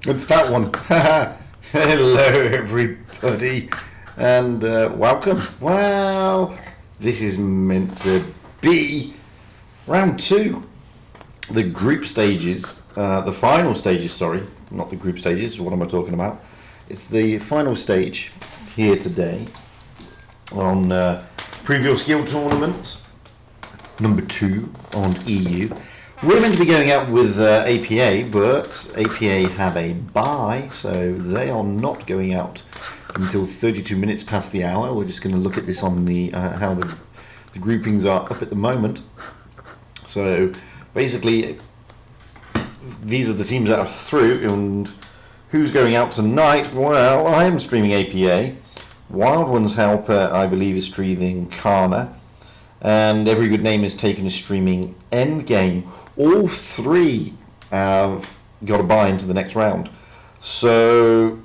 It's that one. Hello, everybody, and welcome. Well, this is meant to be round two, the group stages, the final stages, sorry, not the group stages, what am I talking about? It's the final stage here today on Preview Skill Tournament number 2 on EU. We're meant to be going out with APA, but APA have a bye, so they are not going out until 32 minutes past the hour. We're just going to look at this on the how the groupings are up at the moment. So basically, these are the teams that are through, and who's going out tonight? Well, I am streaming APA. Wild Ones Helper, I believe, is streaming Karma, and Every Good Name is taken as streaming Endgame. All three have got to buy into the next round. So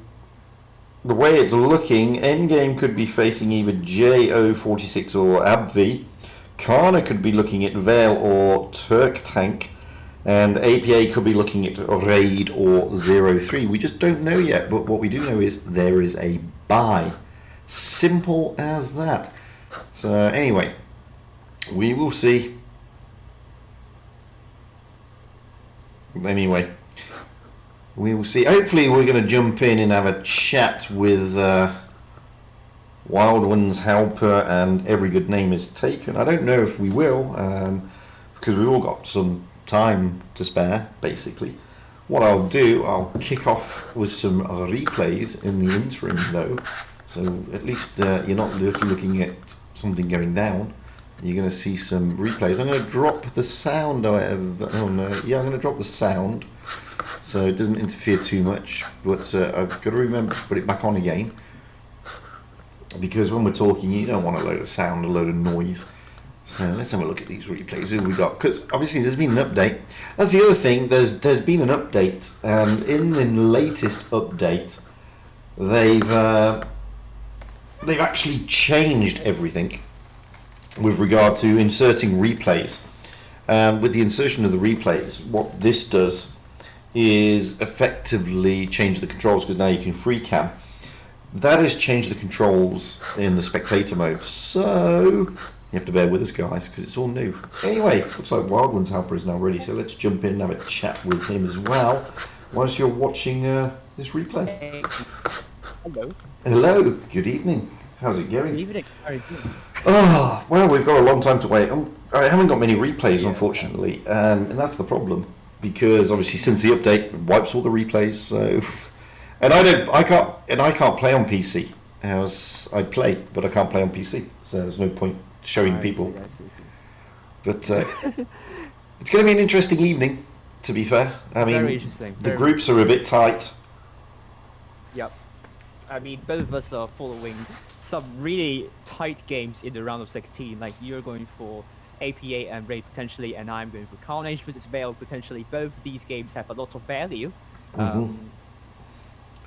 the way it's looking, Endgame could be facing either JO46 or Abvi. Kana could be looking at Vale or Turk Tank. And APA could be looking at Raid or 03. We just don't know yet, but what we do know is there is a buy. Simple as that. So anyway, we will see. Anyway, we will see. Hopefully we're going to jump in and have a chat with Wild Ones Helper and Every Good Name is Taken. I don't know if we will, because we've all got some time to spare, basically. What I'll do, I'll kick off with some replays in the interim, though. So at least you're not just looking at something going down. You're going to see some replays. I'm going to drop the sound. I'm going to drop the sound so it doesn't interfere too much. But I've got to remember to put it back on again, because when we're talking, you don't want a load of sound, a load of noise. So let's have a look at these replays. Who we got? Because obviously there's been an update. That's the other thing. There's been an update, and in the latest update, they've actually changed everything with regard to inserting replays. And with the insertion of the replays, what this does is effectively change the controls, because now you can free cam. That has changed the controls in the spectator mode, so you have to bear with us, guys, because it's all new. Anyway, looks like Wild Ones Helper is now ready, so let's jump in and have a chat with him as well whilst you're watching this replay. Hello. Hello, good evening. How's it going? Good evening. How are you doing? Oh, well, we've got a long time to wait. I haven't got many replays, unfortunately, and that's the problem, because obviously since the update, it wipes all the replays. So, and I can't play on PC. As I play, but I can't play on PC, so there's no point showing people. I see. But it's going to be an interesting evening, to be fair. I mean, Very interesting. the groups are a bit tight. Yep. I mean, both of us are following some really tight games in the round of 16. Like, you're going for APA and Raid potentially, and I'm going for Carnage versus Vale potentially. Both of these games have a lot of value.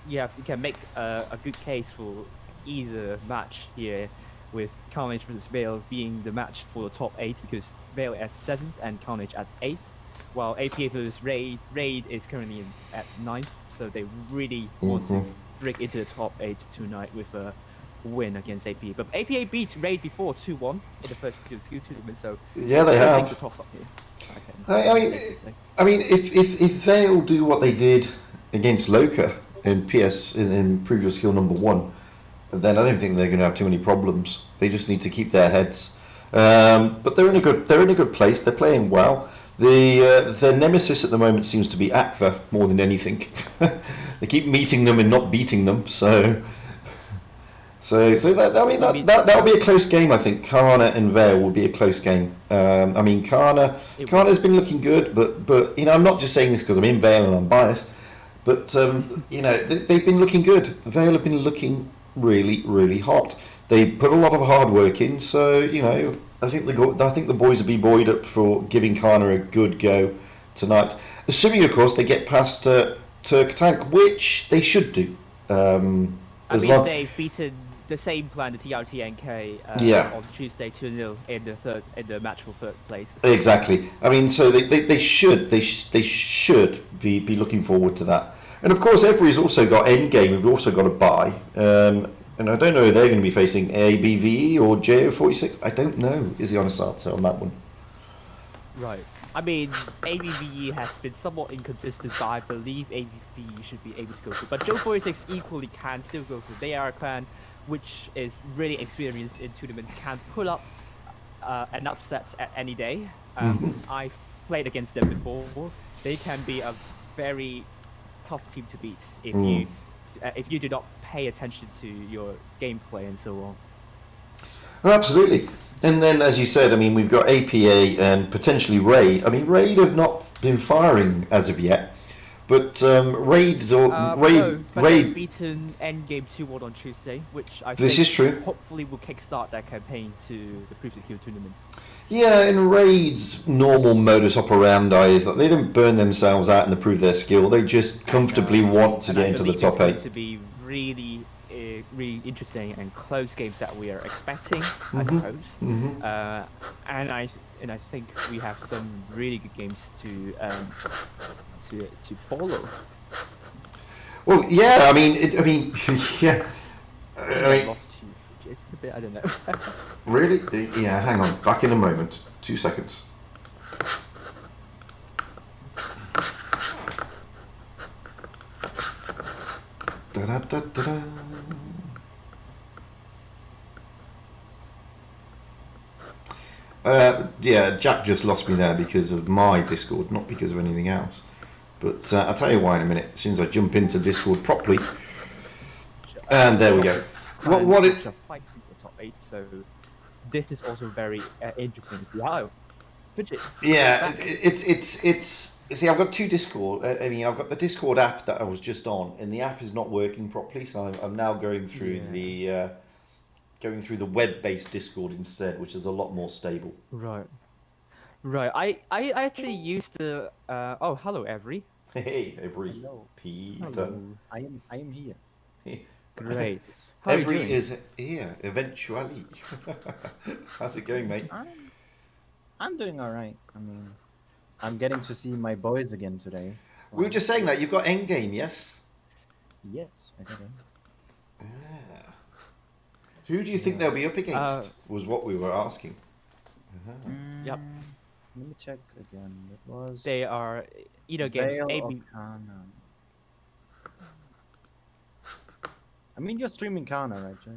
You can make a good case for either match here, with Carnage versus Vale being the match for the top 8, because Vale at 7th and Carnage at 8th, while APA versus Raid is currently at 9th, so they really want to break into the top 8 tonight with a win against APA. But APA beat Raid before 2-1 in the first skill tournament, so yeah, they have. the toss up here. I mean, if Vale do what they did against Loka in previous skill number 1, then I don't think they're going to have too many problems. They just need to keep their heads. But they're in a good place. They're playing well. Their nemesis at the moment seems to be Akva more than anything. They keep meeting them and not beating them. So that'll be a close game. I think Kana and Vale will be a close game. I mean, Kana's been looking good, but you know, I'm not just saying this because I'm in Vale and I'm biased. But you know, they've been looking good. Vale have been looking really, really hot. They put a lot of hard work in, so you know, I think the boys will be buoyed up for giving Kana a good go tonight. Assuming, of course, they get past Turk Tank, which they should do. They've beaten the same plan, the TRTNK, on Tuesday 2-0 in the match for third place. Exactly. I mean, so they should be looking forward to that. And of course, Every's also got Endgame. We've also got a buy. And I don't know if they're going to be facing ABVE or JO46. I don't know, is the honest answer on that one. Right. I mean, ABVE has been somewhat inconsistent, but I believe ABVE should be able to go through. But Joe 46 equally can still go through. They are a clan which is really experienced in tournaments, can pull up an upset at any day. I've played against them before. They can be a very tough team to beat if you do not pay attention to your gameplay and so on. Oh, absolutely. And then, as you said, I mean, we've got APA and potentially Raid. I mean, Raid have not been firing as of yet, but Raid's or No, but they've Raid. beaten Endgame 2-1 on Tuesday, which I This think is true. hopefully will kickstart their campaign to the previous Q tournaments. Yeah, and Raid's normal modus operandi is that they don't burn themselves out and prove their skill. They just comfortably want to And get I into the believe top it's going eight. to be really interesting and close games that we are expecting, I suppose. And I think we have some really good games to follow. Well, yeah, I mean, yeah. I I think I mean, lost you just a bit. I don't know. really? Yeah, hang on. Back in a moment. 2 seconds. Da-da-da-da-da. Yeah, Jack just lost me there because of my Discord, not because of anything else. But I'll tell you why in a minute, as soon as I jump into Discord properly. And there we go. What it? Which are fighting for the top 8, so this is also very interesting to see how. Yeah, it's. See, I've got two Discord. I mean, I've got the Discord app that I was just on, and the app is not working properly. So I'm now going through the web-based Discord instead, which is a lot more stable. Right. Right. I actually used the oh, hello Every. Hey, every Hello. Peter. Hello. I am here. Great. How are you Every doing? is here eventually. How's it going, mate? I'm doing all right. I mean, I'm getting to see my boys again today. We were just saying that you've got Endgame, yes? Yes, I did. Who do you think they'll be up against? Was what we were asking. Yep. Let me check again. It was They are games Veil AB. or Kana. I mean, you're streaming Kana, right, Jay?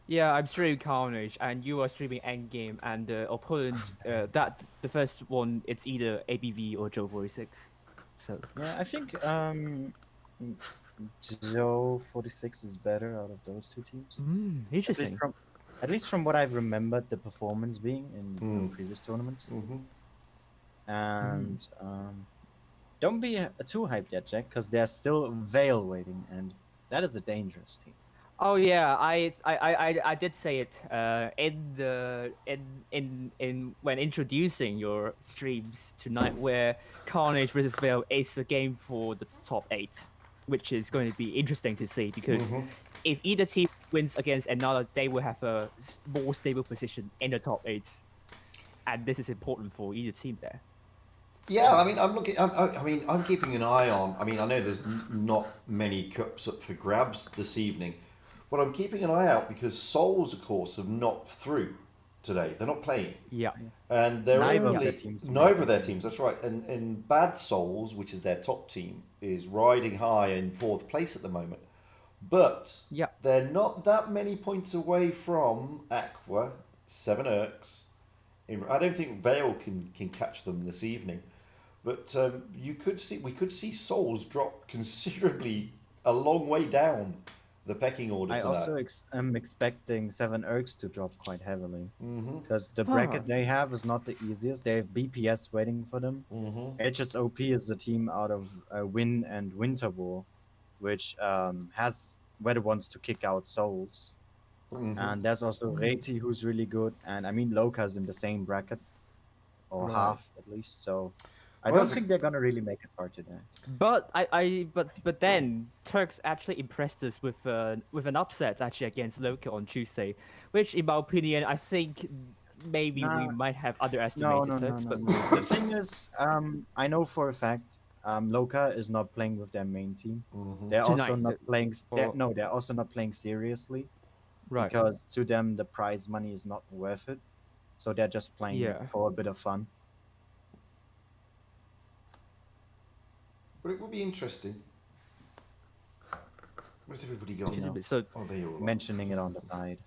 Yeah, I'm streaming Carnage, and you are streaming Endgame, and the opponent, the first one, it's either ABV or Joe 46. So Yeah, I think Joe 46 is better out of those two teams. interesting. At least from what I've remembered the performance being in previous tournaments. And don't be too hyped yet, Jack, because there's still Veil waiting, and that is a dangerous team. Oh yeah, I did say it in when introducing your streams tonight, where Carnage versus Veil is a game for the top 8, which is going to be interesting to see because if either team wins against another, they will have a more stable position in the top 8, and this is important for either team there. Yeah, I mean, I'm looking. I mean, I'm keeping an eye on. I mean, I know there's not many cups up for grabs this evening, but I'm keeping an eye out because Souls, of course, have knocked through today. They're not playing. Yeah. And they're Neither of only their teams neither of their teams. That's right. And Bad Souls, which is their top team, is riding high in 4th place at the moment. But Yeah. they're not that many points away from Aqua, 7 Erks. I don't think Vale can catch them this evening. But we could see Souls drop considerably a long way down the pecking order. I to also that. am expecting 7 Ergs to drop quite heavily. Because the bracket they have is not the easiest. They have BPS waiting for them. HSOP is the team out of Win and Winter War, which wants to kick out Souls. And there's also Reti, who's really good. And I mean, Loka's in the same bracket, or half at least. So I don't think they're gonna really make it far today. But but then Turks actually impressed us with an upset actually against Loka on Tuesday, which in my opinion I think maybe we might have underestimated Turks. But The thing is, I know for a fact Loka is not playing with their main team. They're also Tonight. not playing. Or, No, they're also not playing seriously right. because to them the prize money is not worth it. So they're just playing Yeah. for a bit of fun. But it will be interesting. Where's everybody gone You now? know, So Oh, there you are. mentioning it on the side.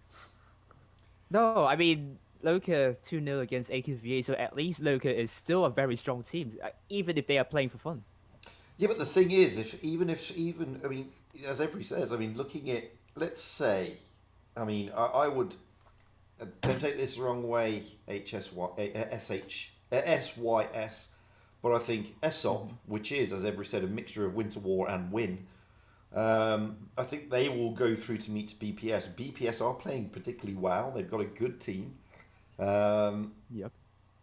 no, I mean Loka 2-0 against AKVA, so at least Loka is still a very strong team, even if they are playing for fun. Yeah, but the thing is, if I mean, as every says, I mean, looking at, let's say, I mean, I would, don't take this the wrong way, SYS, but I think ESOP, which is, as every said, a mixture of Winter War and Win, I think they will go through to meet BPS. BPS are playing particularly well. They've got a good team. Yep.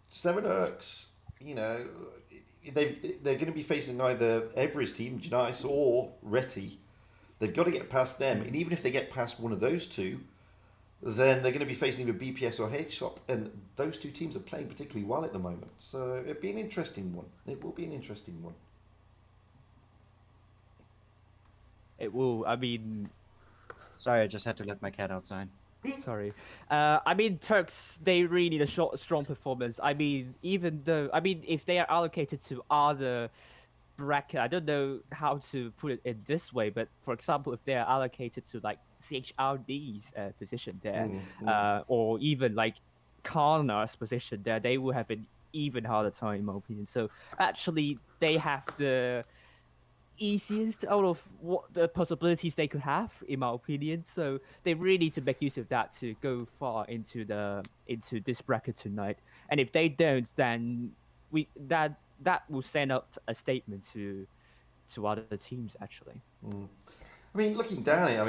Seven Urks, you know, they're going to be facing either Everest team, Janice, or Reti. They've got to get past them, and even if they get past one of those two, then they're going to be facing either BPS or HSOP, and those two teams are playing particularly well at the moment. So it'd be an interesting one. It will be an interesting one. It will. I mean, Sorry, I just had to let my cat outside. sorry. I mean, Turks, they really need a strong performance. I mean, even though, I mean, if they are allocated to other bracket, I don't know how to put it in this way, but for example, if they are allocated to like CHRD's position there, or even like Karna's position there, they will have an even harder time, in my opinion. So actually, they have the easiest out of what the possibilities they could have, in my opinion. So they really need to make use of that to go far into this bracket tonight. And if they don't, then that will send out a statement to other teams actually. I mean, looking down it,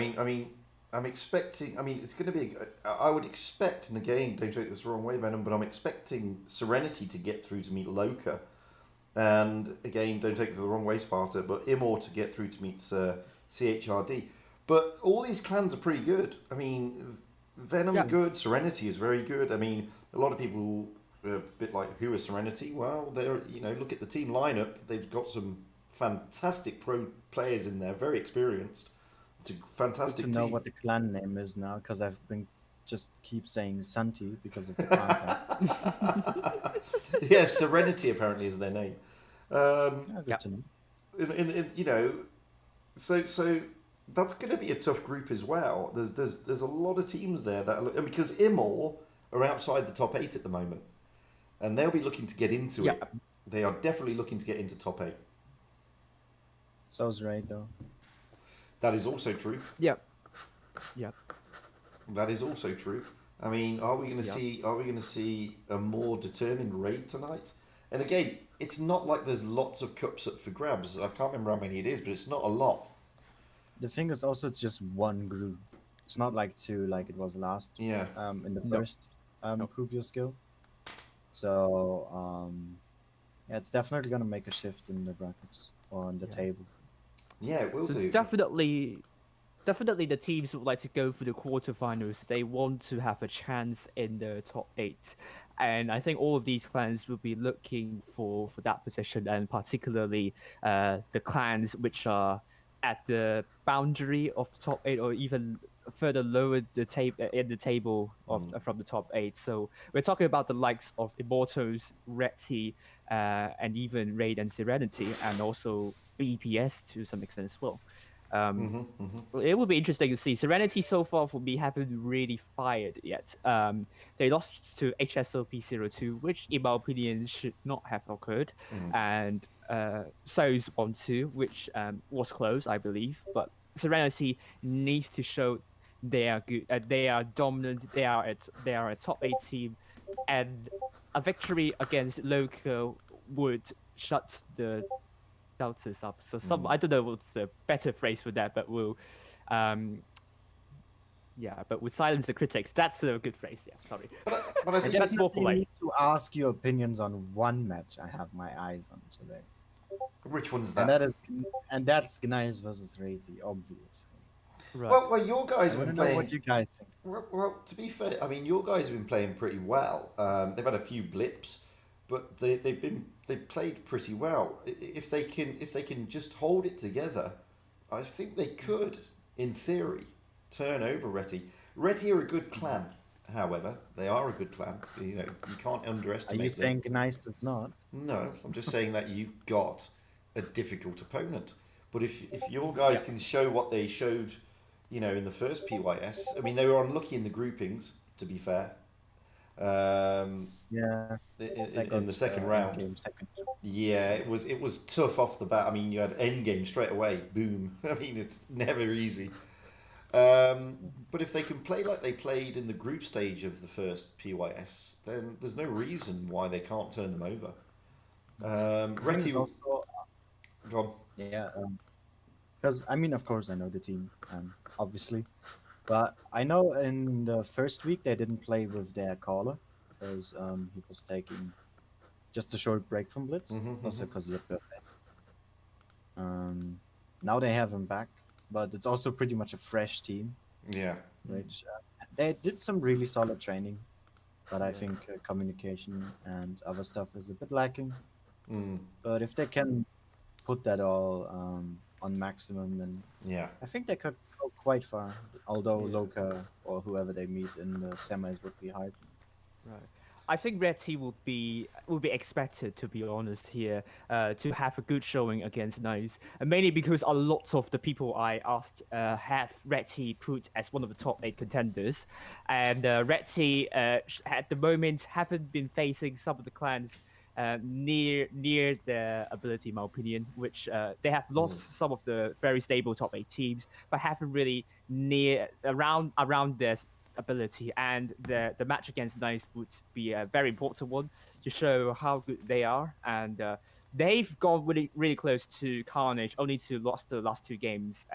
I'm expecting. I mean, it's going to be. I would expect, and again, don't take this the wrong way, Venom, but I'm expecting Serenity to get through to meet Loka. And again, don't take it the wrong way, Sparta, but Imor to get through to meet CHRD. But all these clans are pretty good. I mean, Venom's Yeah. good, Serenity is very good. I mean, a lot of people are a bit like, who is Serenity? Well, they're, look at the team lineup. They've got some fantastic pro players in there, very experienced. It's a Good fantastic to know team. what the clan name is now, because I've been just keep saying Santi because of the contact. Yes, Serenity apparently is their name. Good Yep. to know. So that's going to be a tough group as well. There's a lot of teams there that and because Imor are outside the top 8 at the moment, and they'll be looking to get into Yeah. it. They are definitely looking to get into top 8. So's right though. That is also true. Yep. Yep. That is also true. I mean, are we going to Yeah. see? Are we going to see a more determined raid tonight? And again, it's not like there's lots of cups up for grabs. I can't remember how many it is, but it's not a lot. The thing is also it's just one group. It's not like two like it was last. Yeah. In the No. first No. prove your skill. So yeah, it's definitely gonna make a shift in the brackets or on the Yeah. table. Yeah, it will So do. definitely the teams would like to go for the quarterfinals. They want to have a chance in the top 8. And I think all of these clans will be looking for that position, and particularly the clans which are at the boundary of the top 8, or even further lower the table in the table of from the top 8. So we're talking about the likes of Immortals, Reti, and even Raid and Serenity, and also BPS to some extent as well. It will be interesting to see. Serenity so far for me haven't really fired yet. They lost to HSOP 02, which in my opinion should not have occurred, and So's 1-2, which was close, I believe. But Serenity needs to show they are good. They are dominant. They are a top 8 team, and a victory against local would shut the Deltas up. So I don't know what's the better phrase for that, but um, but we'll silence the critics. That's a good phrase. Yeah, sorry. But I I think That's more definitely polite. need to ask your opinions on one match I have my eyes on today. which one's And that? that's Gneiss versus Rati, obviously. Right. Well, your guys I have want been to know playing. what you guys think. Well, to be fair, I mean, your guys have been playing pretty well. They've had a few blips, but they've played pretty well. If they can just hold it together, I think they could, in theory, turn over Reti. Reti are a good clan. However, they are a good clan. You know, you can't Are underestimate you them. saying Gneiss is not? No, I'm just saying that you've got a difficult opponent. But if your guys Yeah. can show what they showed, you know, in the first PYS, I mean, they were unlucky in the groupings, to be fair. Um, Yeah, they in got the second end round, game second. yeah, it was tough off the bat. I mean, you had end game straight away, boom. I mean, it's never easy. But if they can play like they played in the group stage of the first PYS, then there's no reason why they can't turn them over. The thing is Reti, also, gone. yeah, because I mean, of course, I know the team, obviously, but I know in the first week they didn't play with their caller because he was taking just a short break from Blitz, also because he had birthday. Um, Now they have him back, but it's also pretty much a fresh team, Yeah. which they did some really solid training, but I Yeah. think communication and other stuff is a bit lacking. Mm, But if they can put that all on maximum, then yeah. I think they could go quite far. Although Yeah. Loka or whoever they meet in the semis would be hard. Right. I think Red Tea would be expected, to be honest here, to have a good showing against Nice, and mainly because a lot of the people I asked have Red Tea put as one of the top 8 contenders, and Red Tea at the moment haven't been facing some of the clans near their ability, in my opinion, which they have lost some of the very stable top 8 teams, but haven't really near around their ability, and the match against Nice would be a very important one to show how good they are, and they've gone really close to Carnage, only to lost the last 2 games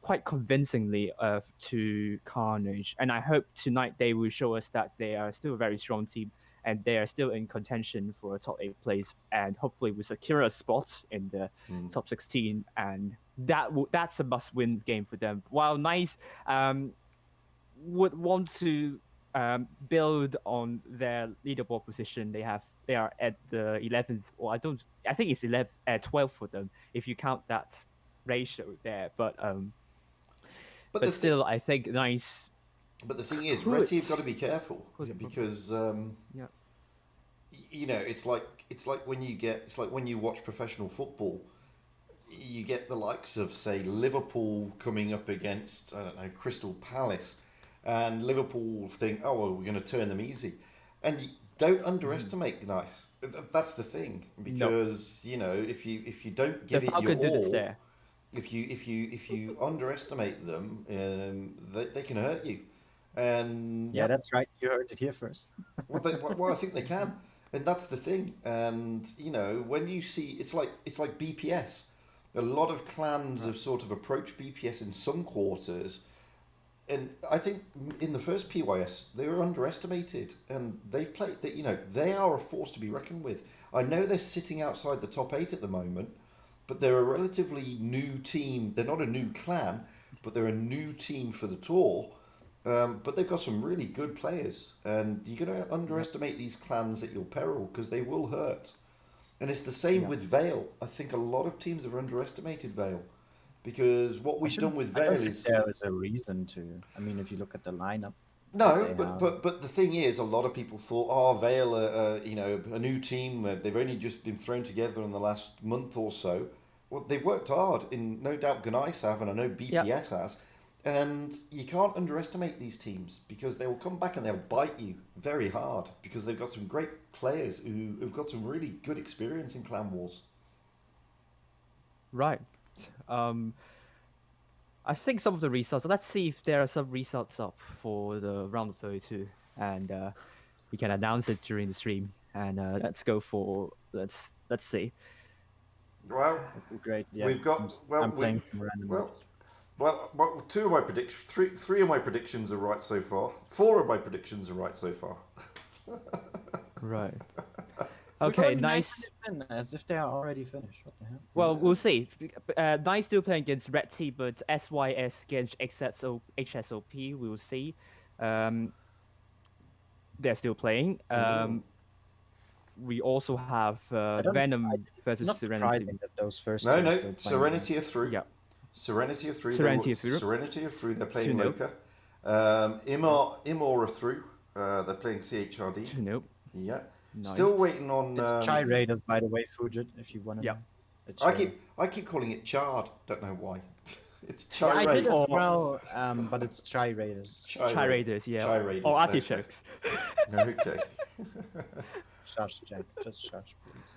quite convincingly to Carnage, and I hope tonight they will show us that they are still a very strong team and they are still in contention for a top 8 place, and hopefully will secure a spot in the top 16, and that's a must-win game for them. While Nice would want to build on their leaderboard position. They are at the 11th, or I think it's 11 12th for them if you count that ratio there. But But still, I think Nice the thing is, could. Reti have got to be careful because Yeah. you know it's like when you watch professional football, you get the likes of say Liverpool coming up against I don't know Crystal Palace, and Liverpool think, oh well, we're going to turn them easy, and you don't underestimate Nice. That's the thing No, because you know if you don't the give it your Falcon did it all, there. if you underestimate them, they can hurt you, and Yeah, that's right. You heard it here first. well, I think they can, and that's the thing. And you know, when you see, it's like BPS. A lot of clans have sort of approached BPS in some quarters, and I think in the first PYS they were underestimated, and they've played. That you know, they are a force to be reckoned with. I know they're sitting outside the top 8 at the moment, but they're a relatively new team. They're not a new clan, but they're a new team for the tour. But they've got some really good players, and you're going to underestimate these clans at your peril because they will hurt. And it's the same Yeah. with Vale. I think a lot of teams have underestimated Vale because what we've done with I don't Vale think is there is a reason to. I mean, if you look at the lineup that no, they have, but the thing is, a lot of people thought, oh, Vale, you know, a new team. They've only just been thrown together in the last month or so. Well, they've worked hard, in no doubt. Gneiss have, and I know Yeah. BPS has. And you can't underestimate these teams because they will come back and they'll bite you very hard because they've got some great players who've got some really good experience in clan wars. Right. Um, I think some of the results. Let's see if there are some results up for the round of 32, and we can announce it during the stream. And let's go for let's see. Well, would be great. Yeah, we've got I'm playing some random well, matches. well, two of my predictions, three of my predictions are right so far. Four of my predictions are right so far. Right. We've Okay. already 9 Nice. minutes in, as if they are already finished. What the hell? Well, we'll see. Nice still playing against Red T, but SYS against HSOP. We'll see. They're still playing. we also have I don't. Venom It's versus not Serenity. surprising that those first No, two are no. still playing. Serenity are through. Yeah, Serenity are through. Serenity are through. Serenity are through. They're playing 2-0. Loka. Imor are through. They're playing CHRD. 2-0. Yeah. Nice. Still waiting on. It's Chai Raiders, by the way, Fujit, if you want to Yeah. know. It's, I keep calling it Chard. Don't know why. It's yeah, Chai I did Raiders. as Oh. well, but it's Chai Raiders. Chai Raiders, yeah. Chai Raiders. Or artichokes. Okay. Shush, Jack. Just shush, please.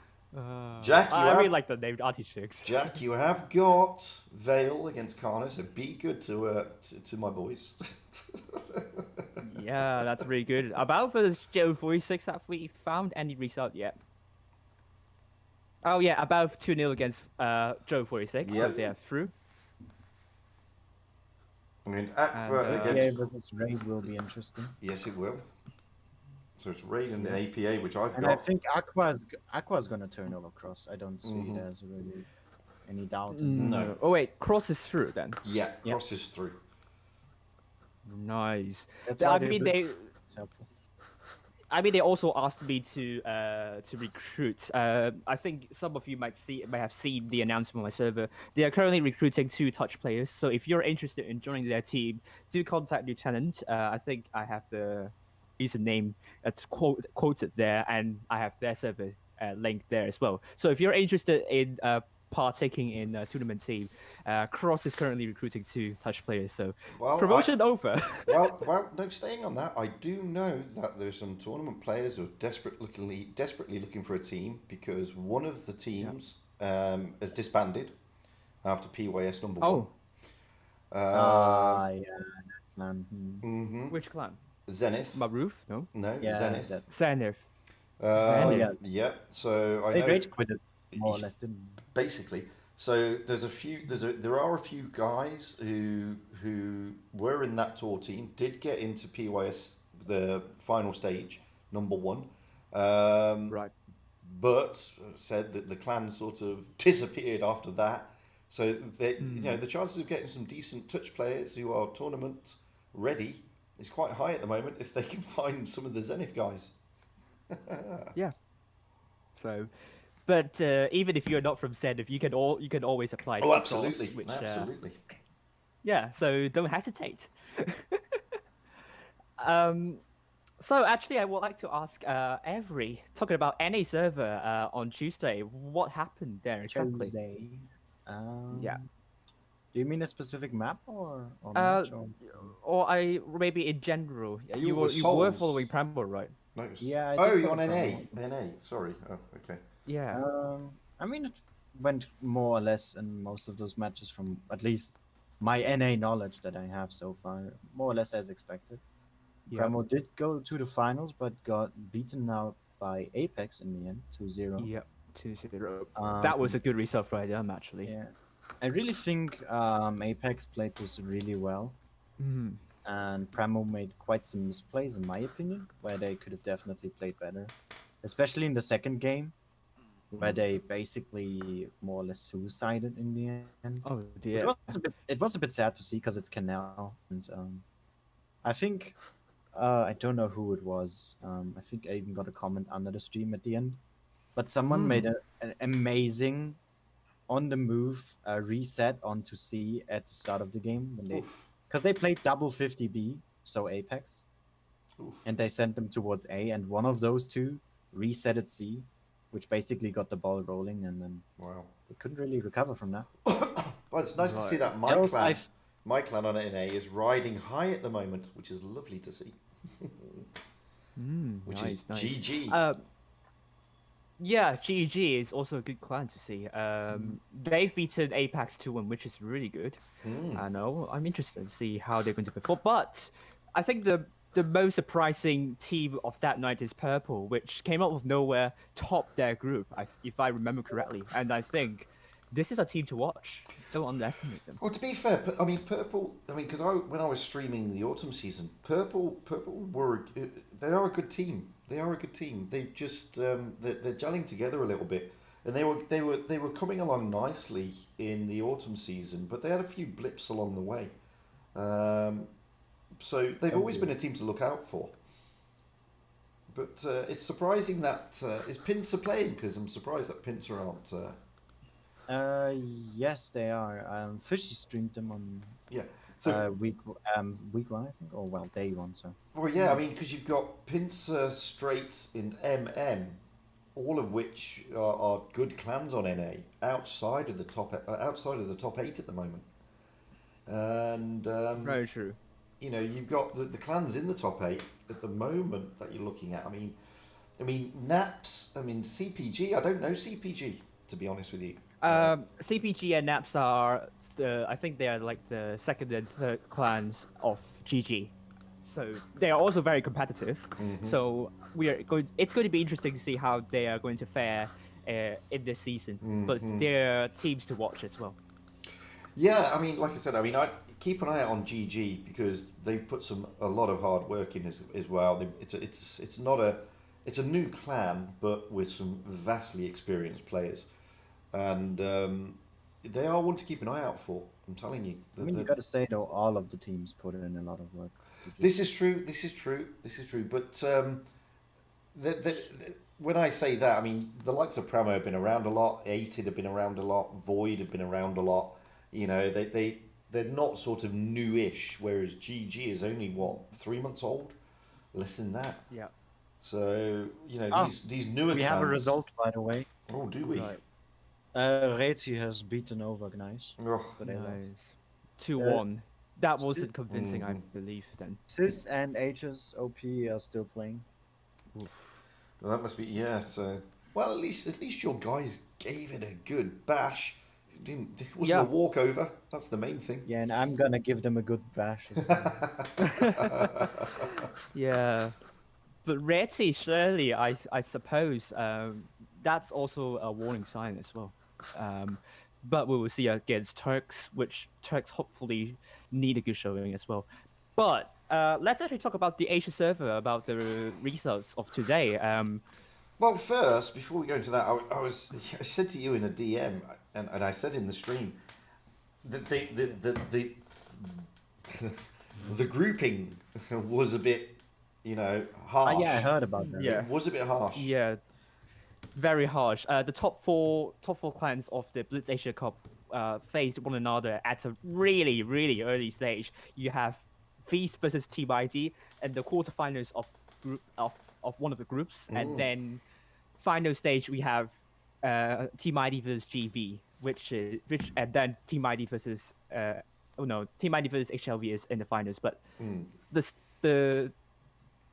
Jack, you I really have like the name artichokes. Jack, you have got Vale against Karna, so be good to my boys. Yeah, that's really good. About the Joe 46, have we found any result yet? Oh yeah, about 2-0 against Joe 46, so Yep. they're through. I mean, And, Aqua APA against. versus Raid will be interesting. Yes, it will. So it's Raid and the APA, which I've And got. I think Aqua's gonna turn over Cross. I don't see there's really any doubt. In No. Oh wait, Cross is through then. Yeah, Cross is through. Nice. That's I why mean it's helpful. they also asked me to recruit. I think some of you might have seen the announcement on my server. They are currently recruiting 2 touch players. So if you're interested in joining their team, do contact Lieutenant. I think I have the username quoted there, and I have their server link there as well. So if you're interested in partaking in a tournament team, Cross is currently recruiting 2 touch players. So Well, promotion over. well, no. Staying on that, I do know that there's some tournament players who are desperately looking for a team because one of the teams has disbanded after PYS number one. Yeah, man. Which clan? Zenith. Maruf? No. No, Yeah, Zenith. that- Zenith. yeah. Yeah. So I They know rage quitted more or less, didn't they? basically. So there are a few guys who were in that tour team, did get into PYS the final stage, number one, Right. but said that the clan sort of disappeared after that. So the chances of getting some decent touch players who are tournament ready is quite high at the moment if they can find some of the Zenith guys. Yeah. So, but even if you're not from Zenith, you can always apply. Oh, to absolutely, Cross, which, absolutely. yeah. So don't hesitate. So actually, I would like to ask Avery, talking about NA server on Tuesday, what happened there exactly? Tuesday. Yeah. Do you mean a specific map or Uh, match? Or... Or maybe in general. You You were were Souls. following Prambor, right? No, it was- Yeah, I Oh, did you're on follow NA. Prambor. NA. Sorry. Oh, okay. Yeah. I mean, it went more or less in most of those matches from at least my NA knowledge that I have so far, more or less as expected. Yeah. Pramo did go to the finals, but got beaten out by Apex in the end, 2-0. Yep. 2-0. That was a good result for them, actually. Yeah. I really think Apex played this really well, Mhm. and Pramo made quite some misplays, in my opinion, where they could have definitely played better, especially in the second game, where they basically more or less suicided in the end. Oh dear. It was a bit sad to see because it's Canal, and I think I don't know who it was. I think I even got a comment under the stream at the end, but someone made an amazing on the move reset onto C at the start of the game when they Oof. because they played double 50B, so Apex, Oof. and they sent them towards A, and one of those two reset at C, which basically got the ball rolling, and then Wow. they couldn't really recover from that. Well, it's nice to see that Else my clan on NA is riding high at the moment, which is lovely to see. Which is Nice. GG. Yeah, GEG is also a good clan to see. They've beaten Apex 2-1, which is really good. I know. I'm interested to see how they're going to perform. But I think the most surprising team of that night is Purple, which came out of nowhere, topped their group, if I remember correctly. And I think this is a team to watch. Don't underestimate them. Well, to be fair, Purple. Because when I was streaming the autumn season, Purple they are a good team. They are a good team. They just they're gelling together a little bit, and they were coming along nicely in the autumn season, but they had a few blips along the way. So they've always been a team to look out for. But it's surprising that is Pincer playing, because I'm surprised that Pincer aren't. Yes, they are. Fishy streamed them on Yeah. So week one, I think, or well, day one. So well, yeah. I mean, because you've got Pincer, Straits, and MM, all of which are good clans on NA outside of the top 8 at the moment. And Very true. you know, you've got the clans in the top 8 at the moment that you're looking at. I mean Naps. I mean CPG. I don't know CPG, to be honest with you. CPG and Naps are I think they are like the second and third clans of GG. So they are also very competitive. So it's going to be interesting to see how they are going to fare in this season. But they're teams to watch as well. Yeah, I mean, like I said, I mean, I keep an eye out on GG because they put a lot of hard work in as well. It's a new clan, but with some vastly experienced players, and they are one to keep an eye out for. I'm telling you. I mean, you got to say though, all of the teams put in a lot of work. This is true. This is true. This is true. But when I say that, I mean the likes of Pramo have been around a lot. Ated have been around a lot. Void have been around a lot. You know, they're not sort of newish, whereas GG is only what 3 months old, less than that. Yeah. So you know these newer. We have a result, by the way. Oh, do we? Right. Rezi has beaten Overgnice. Oh, Nice. 2-1. That wasn't convincing, I believe. Then. Sis and H's OP are still playing. well, that must be So well, at least your guys gave it a good bash. It wasn't a walkover. That's the main thing. Yeah, and I'm gonna give them a good bash. As well. Yeah. But Reti, surely, I suppose that's also a warning sign as well. But we will see against Turks, which Turks hopefully need a good showing as well. But let's actually talk about the Asia server, about the results of today. Well, first, before we go into that, I said to you in a DM, and I said in the stream that the grouping was a bit, harsh. Yeah, I heard about that. Yeah. It was a bit harsh. Yeah, very harsh. The top four clans of the Blitz Asia Cup faced one another at a really, really early stage. You have Feast versus Team ID and the quarterfinals of one of the groups, and then final stage we have Team ID versus GV, and then Team ID versus Team ID versus HLV is in the finals, but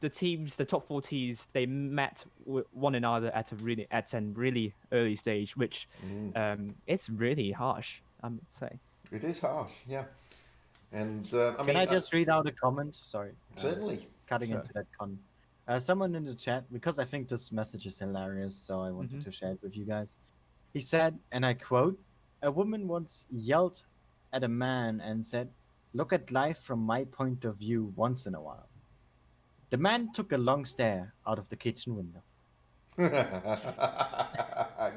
the teams, the top 4 teams, they met with one another at a really early stage, which it's really harsh, I would say. It is harsh, yeah. And Can I just read out a comment? Sorry. Certainly. Cutting into that con. Someone in the chat, because I think this message is hilarious, so I wanted to share it with you guys. He said, and I quote, "A woman once yelled at a man and said, 'Look at life from my point of view once in a while.' The man took a long stare out of the kitchen window."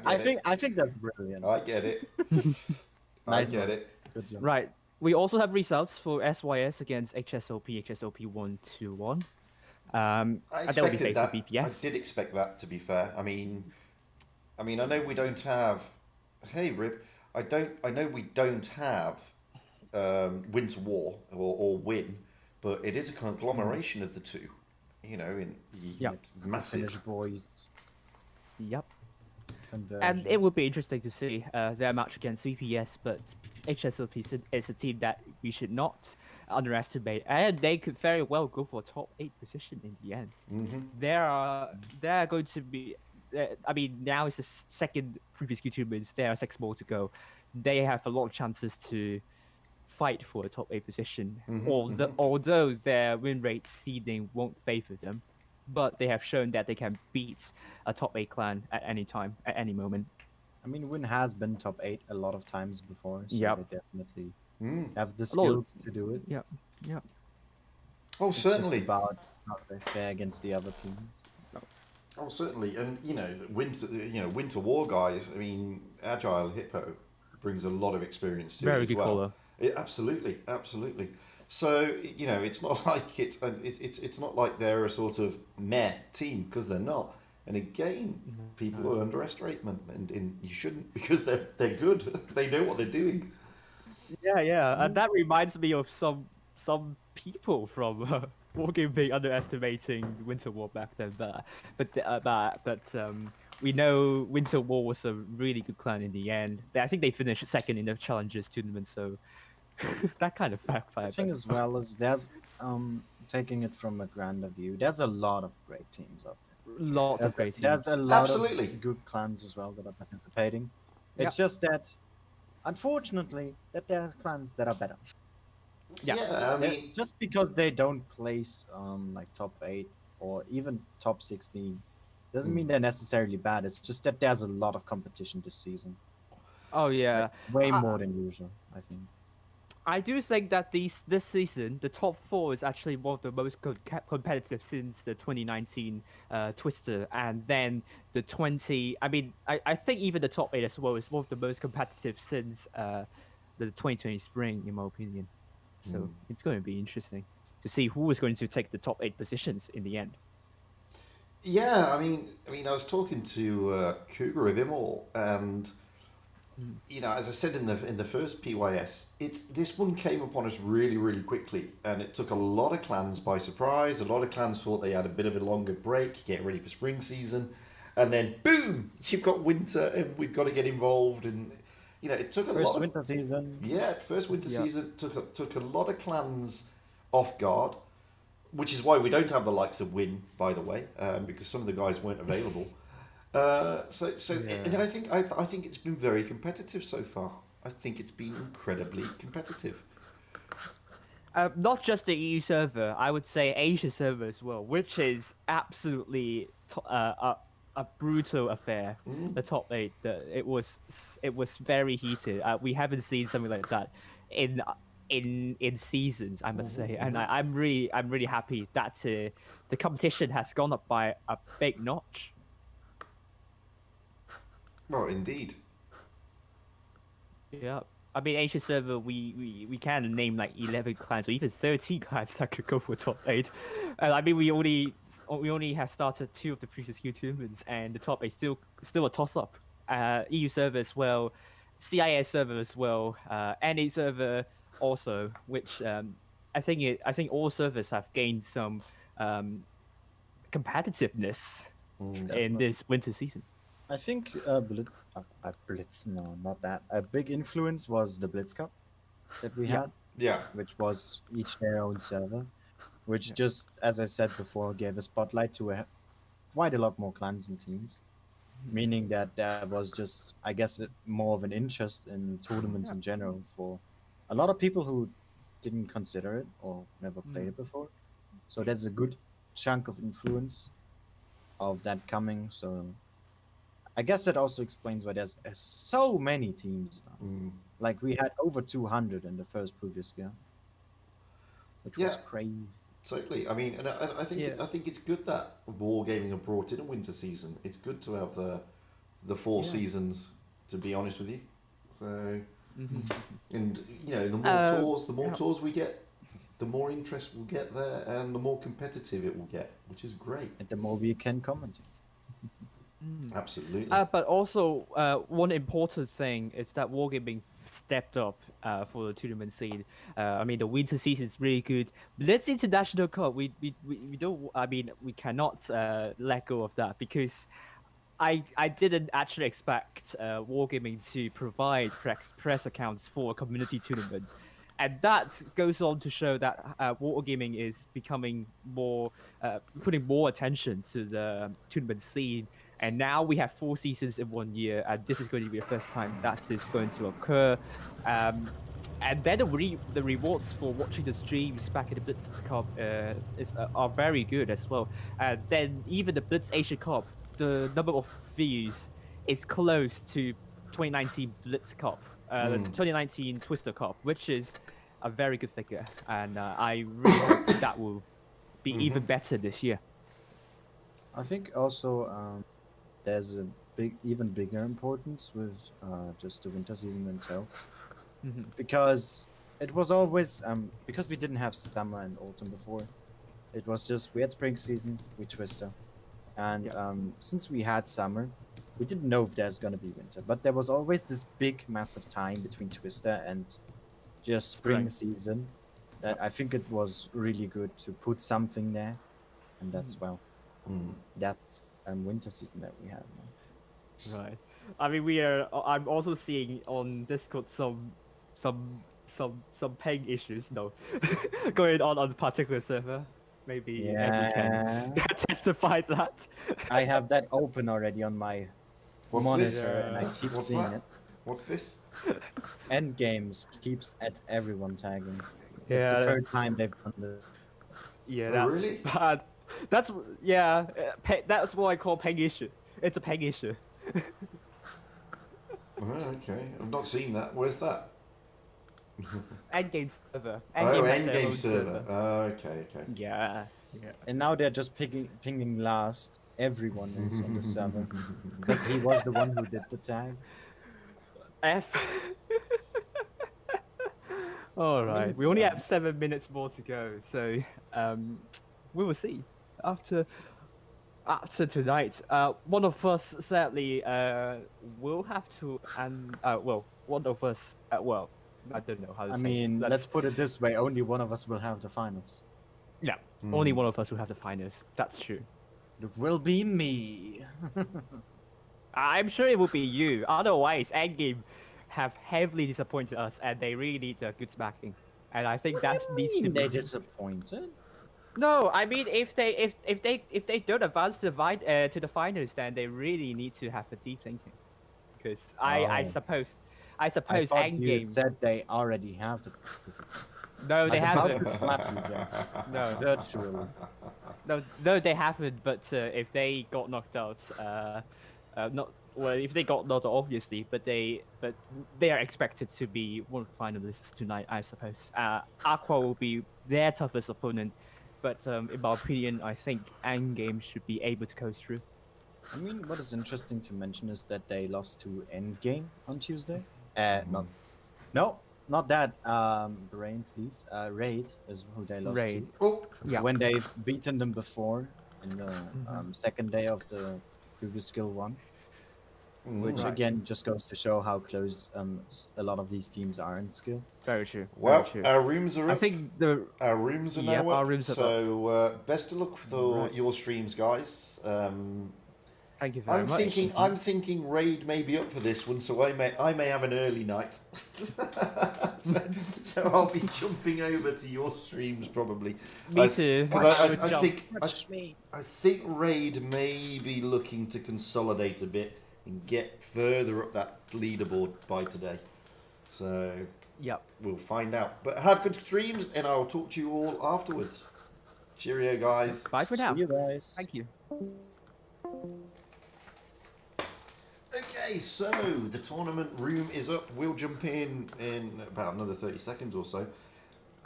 I think that's brilliant. I get it. Nice I get one. it. Good job. Right. We also have results for SYS against HSOP 1-1. I and that will be expected faced that. with BPS. I did expect that, to be fair. I mean, I know we don't have. Hey, Rib. I know we don't have Winter War or Win, but it is a conglomeration of the two. Massive. Finnish boys. Yep. Conversion. And it would be interesting to see their match against VPS, but HSLP is a team that we should not underestimate, and they could very well go for a top 8 position in the end. They're going to be. I mean, now it's the second previous Q2 wins. There are 6 more to go. They have a lot of chances to fight for a top 8 position. Although their win rate seeding won't favor them, but they have shown that they can beat a top 8 clan at any time, at any moment. I mean, Win has been top 8 a lot of times before, so Yep. they definitely have the A lot of- skills to do it. Yep. Oh, It's certainly. just about how they fare against the other teams. Oh, certainly. And Winter War guys. I mean, Agile Hippo brings a lot of experience to it Very as good well. caller. Absolutely. So it's not like it's not like they're a sort of meh team because they're not. And again, people No. are underestimate them, and you shouldn't because they're good. They know what they're doing. Yeah. And that reminds me of some people from Wargame being underestimating Winter War back then. But we know Winter War was a really good clan in the end. I think they finished second in the Challengers tournament, so that kind of The backfired. thing as well is there's taking it from a grander view. There's a lot of great teams out there. Lots of great There's a teams. lot of Absolutely. good clans as well that are participating. Yeah, It's just that, unfortunately, that there's clans that are better. yeah. Yeah, I mean, Just because they don't place like top 8 or even top 16 doesn't mean they're necessarily bad. It's just that there's a lot of competition this season, Oh like yeah. way I, more than usual, I think. I do think that this season, the top four is actually one of the most competitive since the 2019 Twister, and then the 20. I mean, I think even the top eight as well is one of the most competitive since the 2020 spring, in my opinion. So it's going to be interesting to see who is going to take the top eight positions in the end. yeah, I was talking to Cougar with him all, and Mm. as I said in the first PYS, it's this one came upon us really, really quickly, and it took a lot of clans by surprise. A lot of clans thought they had a bit of a longer break, getting ready for spring season, and then boom, you've got winter, and we've got to get involved. And it took a lot First of winter season. first winter Yeah. season took a lot of clans off guard, which is why we don't have the likes of Win, by the way, because some of the guys weren't available. And Yeah. I think it's been very competitive so far. I think it's been incredibly competitive. Not just the EU server, I would say Asia server as well, which is absolutely a brutal affair. The top eight, it was very heated. We haven't seen something like that in in seasons, I must say, and I'm really happy that the competition has gone up by a big notch. Well, indeed. Yeah. I mean, Asia server, we can name like 11 clans or even 13 clans that could go for top 8. And I mean, we only have started two of the previous Q tournaments, and the top 8 still a toss up. EU server as well, CIS server as well, NA server also, which I think all servers have gained some um, competitiveness in Definitely. this winter season. I think Blitz, no, not that. A big influence was the Blitz Cup that we Yeah. had, Yeah. which was each their own server, which Yeah. just, as I said before, gave a spotlight to quite a lot more clans and teams, meaning that there was just, I guess, more of an interest in tournaments Yeah. in general for a lot of people who didn't consider it or never played Mm. it before. So there's a good chunk of influence of that coming. So I guess that also explains why there's so many teams now. Like we had over 200 in the first previous year, which was Yeah. crazy. Totally. I mean, and Yeah. I think it's good that Wargaming have brought in a winter season. It's good to have the four Yeah. seasons. To be honest with you, so Mhm. and the more Yeah. tours we get, the more interest we'll get there, and the more competitive it will get, which is great. And the more we can comment. Mm. Absolutely. But also, one important thing is that Wargaming stepped up for the tournament scene. I mean, the winter season is really good. Let's International Cup. We don't. I mean, we cannot let go of that because I didn't actually expect Wargaming to provide press accounts for a community tournament. And that goes on to show that Wargaming is becoming more, putting more attention to the tournament scene. And now we have 4 seasons in 1 year, and this is going to be the first time that is going to occur. Um, and then the rewards for watching the streams back in the Blitz Cup are very good as well. And then even the Blitz Asia Cup, the number of views is close to 2019 Blitz Cup, the 2019 Twister Cup, which is a very good figure, and I really hope that will be even better this year. I think also there's a even bigger importance with just the winter season itself, Mhm. because it was always because we didn't have summer and autumn before. It was just we had spring season, we Twister, and Yeah. since we had summer, we didn't know if there's gonna be winter. But there was always this big, massive time between Twister and just spring season that I think it was really good to put something there, and that's well that winter season that we have now. Right. I mean, we are. I'm also seeing on Discord some ping issues. No, going on the particular server. Maybe Andy can Yeah, testify that. I have that open already on my What's this? monitor, and I keep What's seeing that? it. What's this? Endgames keeps at everyone tagging. It's the Yeah, third time they've done this. yeah, Oh, that's really? bad. That's yeah. That's what I call ping issue. It's a ping issue. Oh, okay. I've not seen that. Where's that? Endgame server. Oh, Endgame has their Endgame own server. Oh, okay, okay. Yeah, yeah. And now they're just pinging last. Everyone is on the server because he was the one who did the tag. F. All right. We only have 7 minutes more to go, so we will see after tonight. One of us sadly will have to, and well, one of us. Well, I don't know how to I say. mean, let's put it this way: only one of us will have the finals. Yeah, only one of us will have the finals. That's true. It will be me. I'm sure it will be you. Otherwise, Endgame have heavily disappointed us, and they really need a good smacking. And I think that needs to They be. disappointed. No, I mean if they don't advance to the finals, then they really need to have a deep thinking. Because I Oh. suppose I thought you Endgame. said they already have the disappointment. No, they I was about haven't. to slap you, Jack. No, Virtually. no, they haven't. But if they got knocked out, not well, if they got knocked out, obviously, but they are expected to be one of the finalists tonight, I suppose. Aqua will be their toughest opponent, but in my opinion, I think Endgame should be able to coast through. I mean, what is interesting to mention is that they lost to Endgame on Tuesday. Not that. Brain, please. Raid is who they lost Raid. to. Oh, Yeah. When they've beaten them before in the second day of the previous skill one, which Right. again just goes to show how close a lot of these teams are in skill. Very true. well, Very true. our rooms are up. I think the Our rooms are Yep, now our up. rooms are So best of luck for Right. your streams, guys. thank you very much. I'm thinking Raid may be up for this one, so I may have an early night. So I'll be jumping over to your streams probably. Me too. 'Cause Good job. I think Raid may be looking to consolidate a bit and get further up that leaderboard by today. So Yep. we'll find out. But have good streams, and I'll talk to you all afterwards. Cheerio, guys. Bye for now. See you guys. Thank you. Okay, so the tournament room is up. We'll jump in about another 30 seconds or so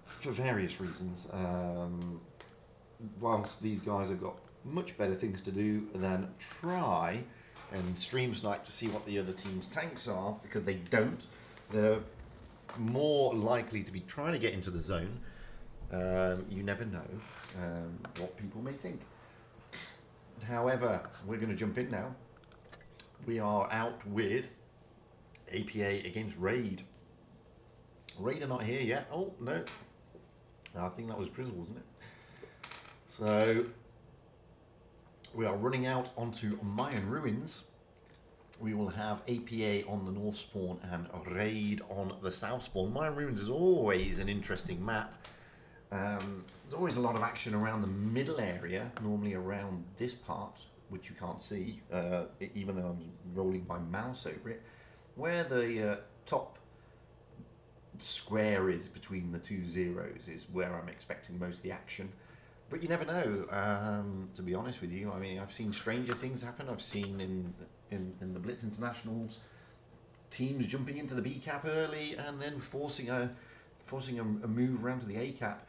for various reasons. Whilst these guys have got much better things to do than try and stream snipe to see what the other team's tanks are, because they don't. They're more likely to be trying to get into the zone. You never know what people may think. However, we're going to jump in now. We are out with APA against Raid. Raid are not here yet. Oh, no. I think that was Drizzle, wasn't it? So, we are running out onto Mayan Ruins. We will have APA on the north spawn and Raid on the south spawn. Mayan Ruins is always an interesting map. There's always a lot of action around the middle area, normally around this part, which you can't see, even though I'm rolling my mouse over it. Where the top square is between the two zeros is where I'm expecting most of the action. But you never know, to be honest with you. I mean, I've seen stranger things happen. I've seen in the Blitz Internationals, teams jumping into the B cap early and then forcing a move around to the A cap.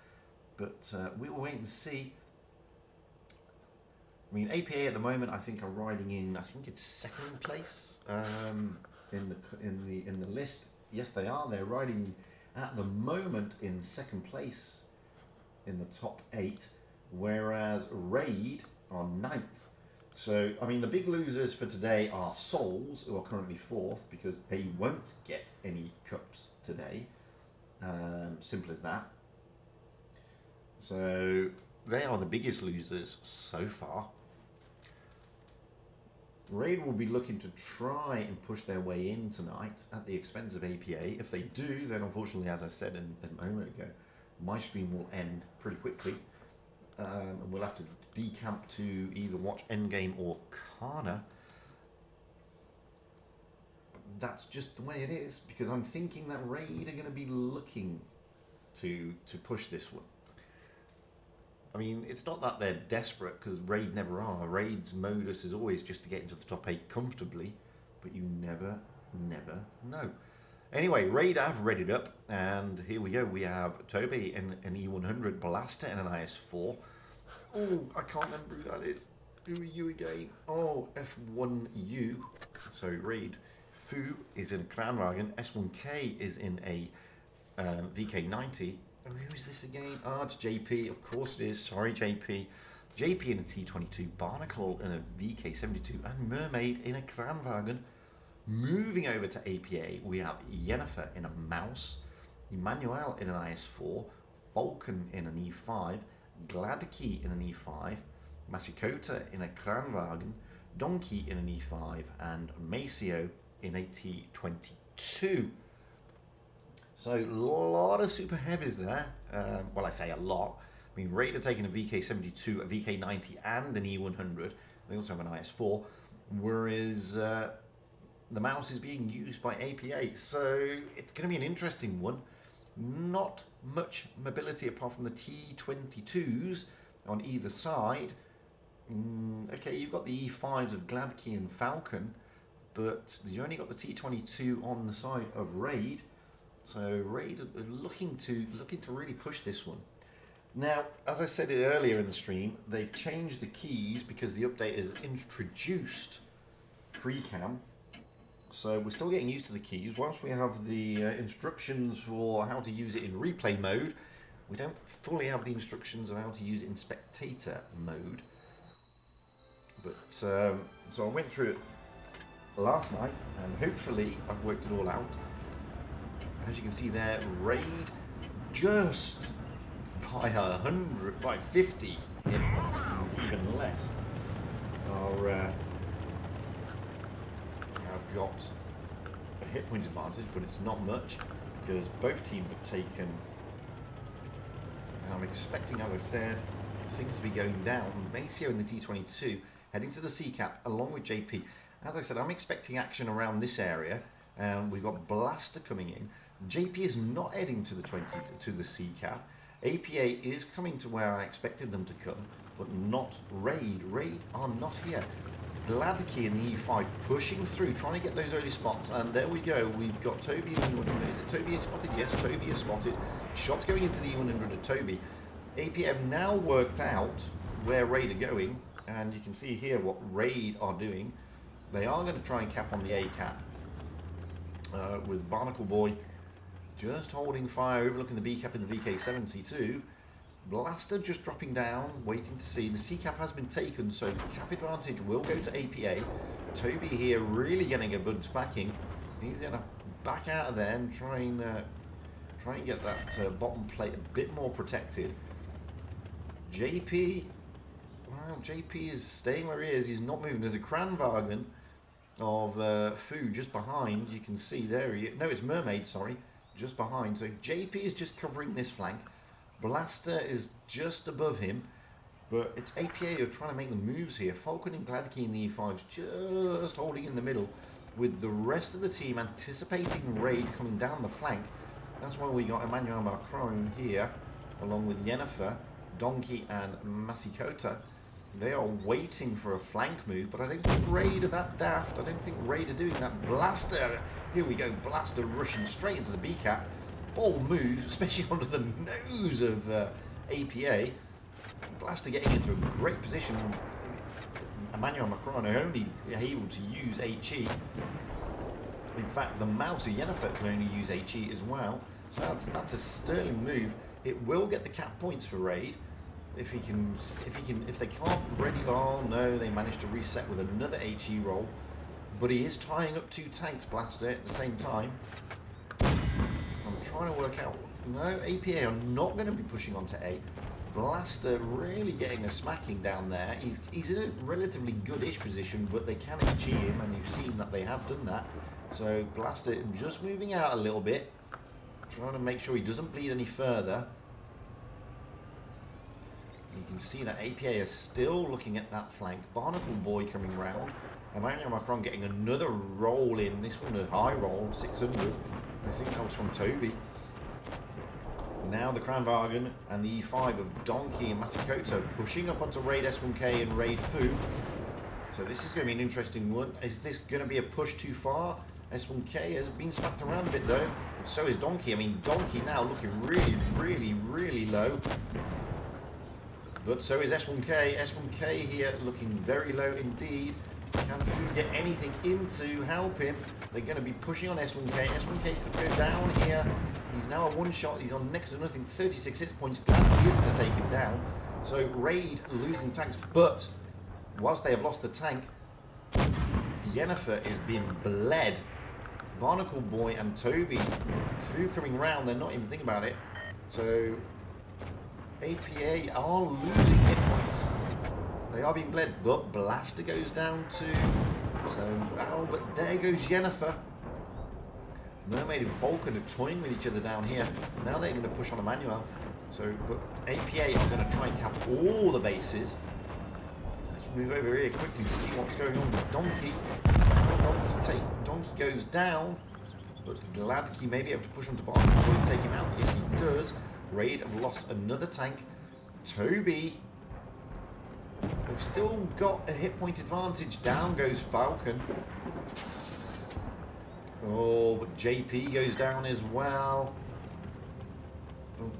But we will wait and see. I mean, APA at the moment, I think, are riding in. I think it's second place in the list. Yes, they are. They're riding at the moment in second place in the top 8, whereas Raid are 9th. So, I mean, the big losers for today are Souls, who are currently 4th, because they won't get any cups today. Simple as that. So, they are the biggest losers so far. Raid will be looking to try and push their way in tonight at the expense of APA. If they do, then unfortunately, as I said a moment ago, my stream will end pretty quickly. And we'll have to decamp to either watch Endgame or Kana. That's just the way it is, because I'm thinking that Raid are going to be looking to push this one. I mean, it's not that they're desperate, because Raid never are. Raid's modus is always just to get into the top 8 comfortably, but you never know. Anyway, Raid have readied up, and here we go. We have Toby in an E100, Blaster in an IS4. Oh, I can't remember who that is. Who are you again? Oh, F1U. So Raid. Fu is in a Kranwagen. S1K is in a VK90. Oh, who is this again? Ah, it's JP. Of course it is. Sorry, JP. JP in a T22. Barnacle in a VK72. And Mermaid in a Kranwagen. Moving over to APA, we have Yennefer in a Mouse. Emmanuel in an IS4. Falcon in an E5. Gladkey in an E5. Masikota in a Kranwagen. Donkey in an E5. And Maceo in a T22. So, a lot of super heavies there. Well, I say a lot. I mean, Raid are taking a VK72, a VK90, and an E100. They also have an IS4. Whereas the Mouse is being used by APA. So, it's going to be an interesting one. Not much mobility apart from the T22s on either side. Okay, you've got the E5s of Gladkey and Falcon, but you only got the T22 on the side of Raid. So Raid are looking to really push this one. Now, as I said earlier in the stream, they've changed the keys because the update has introduced free cam. So we're still getting used to the keys. Whilst we have the instructions for how to use it in replay mode, we don't fully have the instructions of how to use it in spectator mode. But so I went through it last night, and hopefully I've worked it all out. As you can see there, Raid just by 100, by 50 hit points, even less. I've got a hit point advantage, but it's not much because both teams have taken. And I'm expecting, as I said, things to be going down. Maceo in the T22 heading to the C cap along with JP. As I said, I'm expecting action around this area. We've got Blaster coming in. JP is not heading to the to the C cap. APA is coming to where I expected them to come, but not Raid. Raid are not here. Gladkey in the E5 pushing through, trying to get those early spots. And there we go. We've got Toby in the E100. Is it Toby is spotted? Yes, Toby is spotted. Shots going into the E100 of Toby. APA have now worked out where Raid are going, and you can see here what Raid are doing. They are going to try and cap on the A cap. With Barnacle Boy just holding fire, overlooking the B cap in the VK72. Blaster just dropping down, waiting to see. The C cap has been taken, so cap advantage will go to APA. Toby here really getting a good backing. He's going to back out of there and try and get that bottom plate a bit more protected. JP, well, JP is staying where he is. He's not moving. There's a Kranwagen of Fu just behind. You can see there he is. No, it's Mermaid, sorry, just behind. So JP is just covering this flank. Blaster is just above him, but it's APA who are trying to make the moves here. Falcon and Gladkey in the E5s just holding in the middle, with the rest of the team anticipating Raid coming down the flank. That's why we got Emmanuel Macron here, along with Yennefer, Donkey and Masikota. They are waiting for a flank move, but I don't think Raid are that daft. I don't think Raid are doing that. Blaster, here we go, Blaster rushing straight into the B cap. Bold move, especially onto the nose of APA. Blaster getting into a great position. Emmanuel Macron are only able to use HE. In fact, the mouse of Yennefer can only use HE as well. So that's a sterling move. It will get the cap points for Raid. If they can't ready, oh no, they managed to reset with another HE roll. But he is tying up 2 tanks, Blaster, at the same time. I'm trying to work out, no, APA are not going to be pushing onto A. Blaster really getting a smacking down there. He's in a relatively good-ish position, but they can HE him, and you've seen that they have done that. So Blaster just moving out a little bit, trying to make sure he doesn't bleed any further. You can see that APA is still looking at that flank. Barnacle Boy coming round. Emmanuel Macron getting another roll in. This one a high roll, 600. I think that was from Toby. Now the Kranwagen and the E5 of Donkey and Massakoto pushing up onto Raid S1K and Raid Fu. So this is going to be an interesting one. Is this going to be a push too far? S1K has been smacked around a bit though. So is Donkey. I mean, Donkey now looking really low. But so is S1K. S1K here looking very low indeed. Can Fu get anything in to help him? They're going to be pushing on S1K. S1K could go down here. He's now a one-shot. He's on next to nothing. 36 hit points. Glad he is going to take him down. So Raid losing tanks. But whilst they have lost the tank, Yennefer is being bled. Barnacle Boy and Toby. Fu coming round. They're not even thinking about it. So APA are losing hit points. They are being bled, but Blaster goes down too. So, oh, but there goes Yennefer. Mermaid and Falcon are toying with each other down here. Now they're going to push on Emmanuel. So, but APA are going to try and cap all the bases. Let's move over here quickly to see what's going on with Donkey. Donkey goes down, but Gladkey may be able to push on to Barton and take him out. Yes, he does. Raid have lost another tank. Toby. They've still got a hit point advantage. Down goes Falcon. Oh, but JP goes down as well. Oh,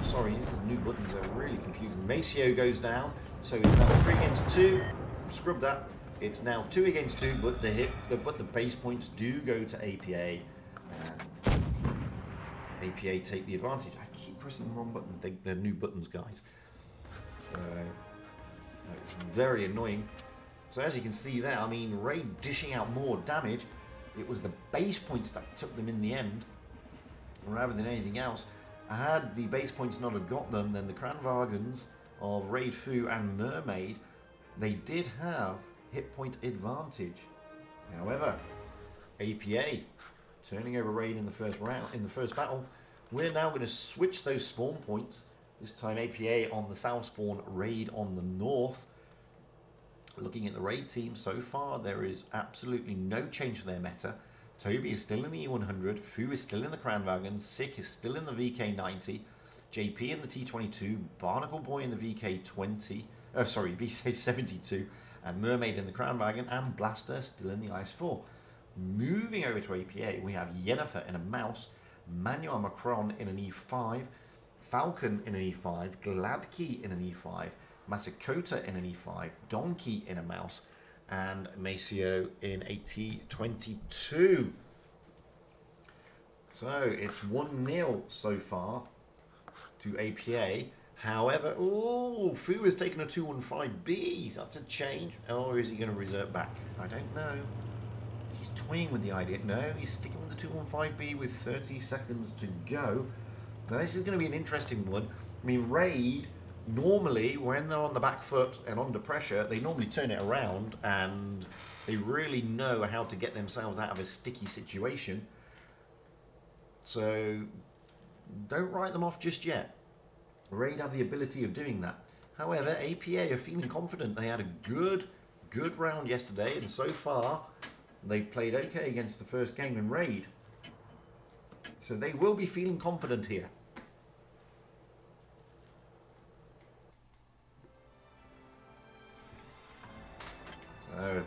sorry, these new buttons are really confusing. Maceo goes down, so it's now 3 against 2. Scrub that. It's now 2 against 2, but the base points do go to APA, and APA take the advantage. I keep pressing the wrong button. They're new buttons, guys. So it's very annoying. So as you can see there, I mean, Raid dishing out more damage. It was the base points that took them in the end, rather than anything else. Had the base points not have got them, then the Kranwagens of Raid Fu and Mermaid, they did have hit point advantage. However, APA turning over Raid in the first round, in the first battle. We're now going to switch those spawn points. This time APA on the south spawn, Raid on the north. Looking at the Raid team so far, there is absolutely no change for their meta. Toby is still in the E100, Fu is still in the Kranwagen, Sick is still in the VK90, JP in the T22, Barnacle Boy in the VK20, VK72, and Mermaid in the Kranwagen, and Blaster still in the IS-4. Moving over to APA, we have Yennefer in a Mouse, Manuel Macron in an E5, Falcon in an E5, Gladkey in an E5, Masakota in an E5, Donkey in a Mouse, and Maceo in a T22. So it's 1-0 so far to APA. However, Fu has taken a 215B. That's a change. Or is he going to revert back? I don't know. He's toying with the idea. No, he's sticking with the 215B with 30 seconds to go. Now this is going to be an interesting one. I mean, Raid, normally, when they're on the back foot and under pressure, they normally turn it around and they really know how to get themselves out of a sticky situation. So, don't write them off just yet. Raid have the ability of doing that. However, APA are feeling confident. They had a good round yesterday, and so far, they've played okay against the first game in Raid. So they will be feeling confident here. So,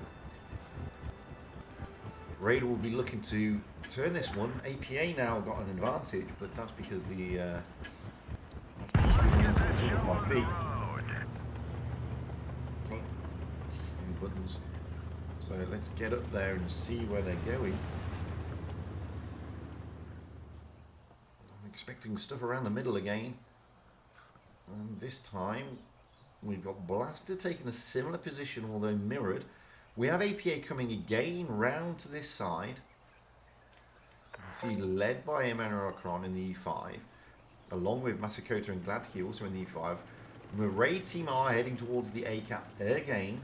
Raid will be looking to turn this one. APA now got an advantage, but that's because the feeding into the 205B. New buttons. So let's get up there and see where they're going. expecting stuff around the middle again. And this time, we've got Blaster taking a similar position, although mirrored. We have APA coming again round to this side. You can see led by Emmanuel Macron in the E5, along with Masakota and Gladkey also in the E5. The Raid team are heading towards the A cap again.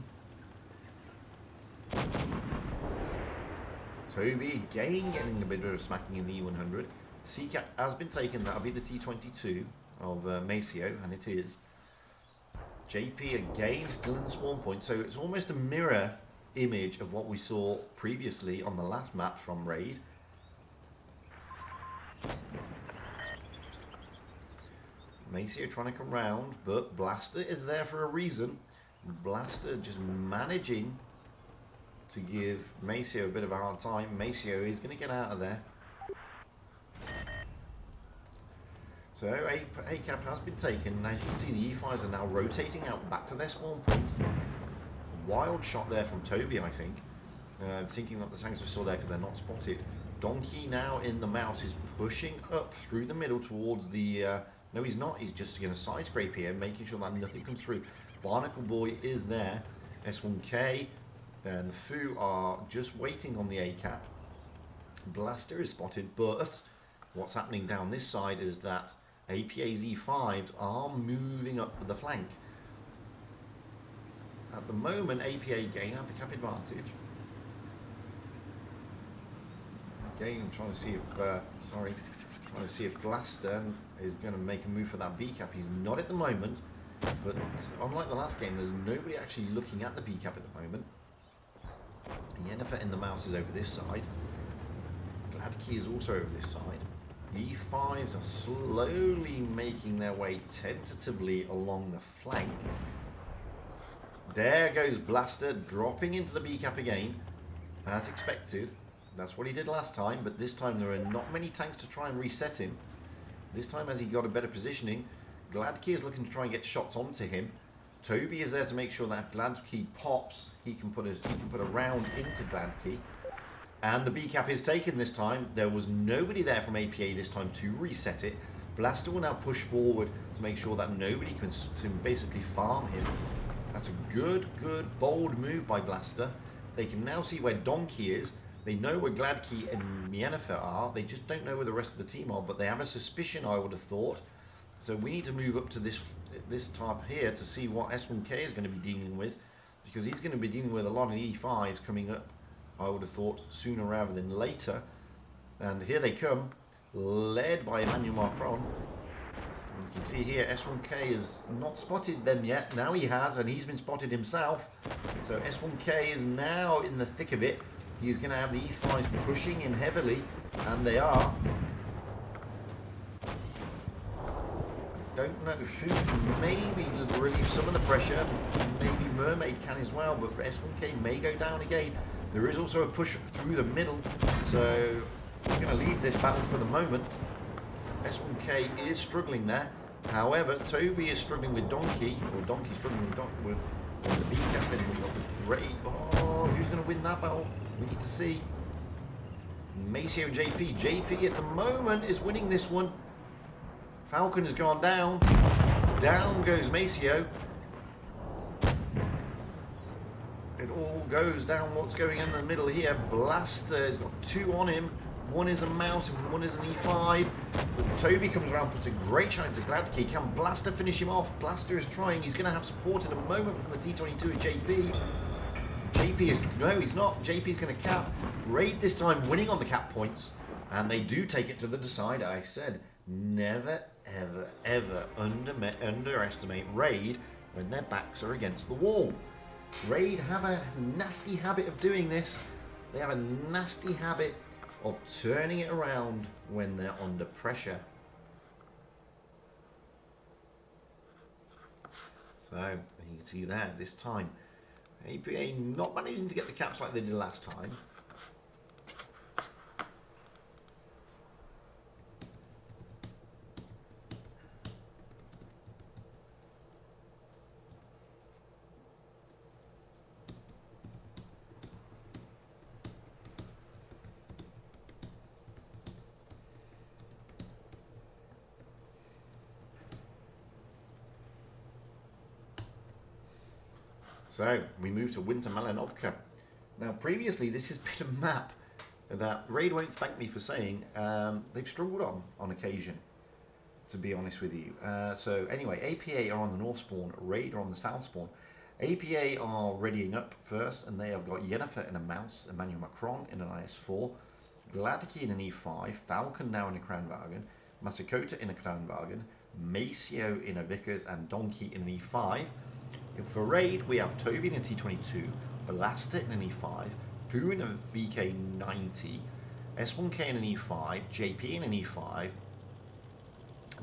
Toby again getting a bit of a smacking in the E100. C cap has been taken, that'll be the T22 of Maceo, and it is. JP again still in the spawn point, so it's almost a mirror image of what we saw previously on the last map from Raid. Maceo trying to come round, but Blaster is there for a reason. Blaster just managing to give Maceo a bit of a hard time. Maceo is going to get out of there. So A-cap has been taken, and as you can see the E5s are now rotating out back to their spawn point. Wild shot there from Toby, I think. Thinking that the tanks are still there because they're not spotted. Donkey now in the mouse is pushing up through the middle towards the... no, he's not. He's just going to side scrape here, making sure that nothing comes through. Barnacle Boy is there. S1K and Fu are just waiting on the A-cap. Blaster is spotted, but what's happening down this side is that APA's E5s are moving up the flank. At the moment, APA gain have the cap advantage. Again, I'm trying to see if, trying to see if Blaster is going to make a move for that B cap. He's not at the moment, but unlike the last game, there's nobody actually looking at the B cap at the moment. Yennefer in the mouse is over this side. Gladkey is also over this side. The E5s are slowly making their way tentatively along the flank. There goes Blaster, dropping into the B cap again, as expected. That's what he did last time, but this time there are not many tanks to try and reset him. This time, as he got a better positioning, Gladkey is looking to try and get shots onto him. Toby is there to make sure that if Gladkey pops, he can put a round into Gladkey. And the B cap is taken this time. There was nobody there from APA this time to reset it. Blaster will now push forward to make sure that nobody can basically farm him. That's a good, bold move by Blaster. They can now see where Donkey is. They know where Gladkey and Yennefer are. They just don't know where the rest of the team are, but they have a suspicion, I would have thought. So we need to move up to this type here to see what S1K is going to be dealing with, because he's going to be dealing with a lot of E5s coming up, I would have thought, sooner rather than later. And here they come, led by Emmanuel Macron. And you can see here, S1K has not spotted them yet. Now he has, and he's been spotted himself. So S1K is now in the thick of it. He's going to have the E5s pushing in heavily, and they are. Don't know who can maybe relieve some of the pressure. Maybe Mermaid can as well, but S1K may go down again. There is also a push through the middle, so we're going to leave this battle for the moment. S1K is struggling there. However, Toby is struggling with Donkey, or Donkey struggling with the B cap, and we've got the Raid. Oh, who's going to win that battle? We need to see. Maceo and JP. JP at the moment is winning this one. Falcon has gone down. Down goes Maceo. It all goes down what's going in the middle here. Blaster has got two on him. One is a mouse and one is an E5. But Toby comes around, puts a great shot into Gladkey. Can Blaster finish him off? Blaster is trying. He's going to have support in a moment from the T22 of JP. JP is... No, he's not. JP is going to cap. Raid this time winning on the cap points. And they do take it to the decider. I said, never, ever, ever underestimate Raid when their backs are against the wall. Raid have a nasty habit of doing this. They have a nasty habit of turning it around when they're under pressure. So, you can see there, this time, APA not managing to get the caps like they did last time. So we move to Winter Malinovka. Now, previously, this has been a map that Raid won't thank me for saying they've struggled on occasion, to be honest with you. So anyway, APA are on the north spawn, Raid are on the south spawn. APA are readying up first, and they have got Yennefer in a Mouse, Emmanuel Macron in an IS-4, Gladky in an E5, Falcon now in a Kranwagen, Masakota in a Kranwagen, Maceo in a Vickers, and Donkey in an E5. For Raid, we have Toby in a T22, Blaster in an E5, Fu in a VK90, S1K in an E5, JP in an E5,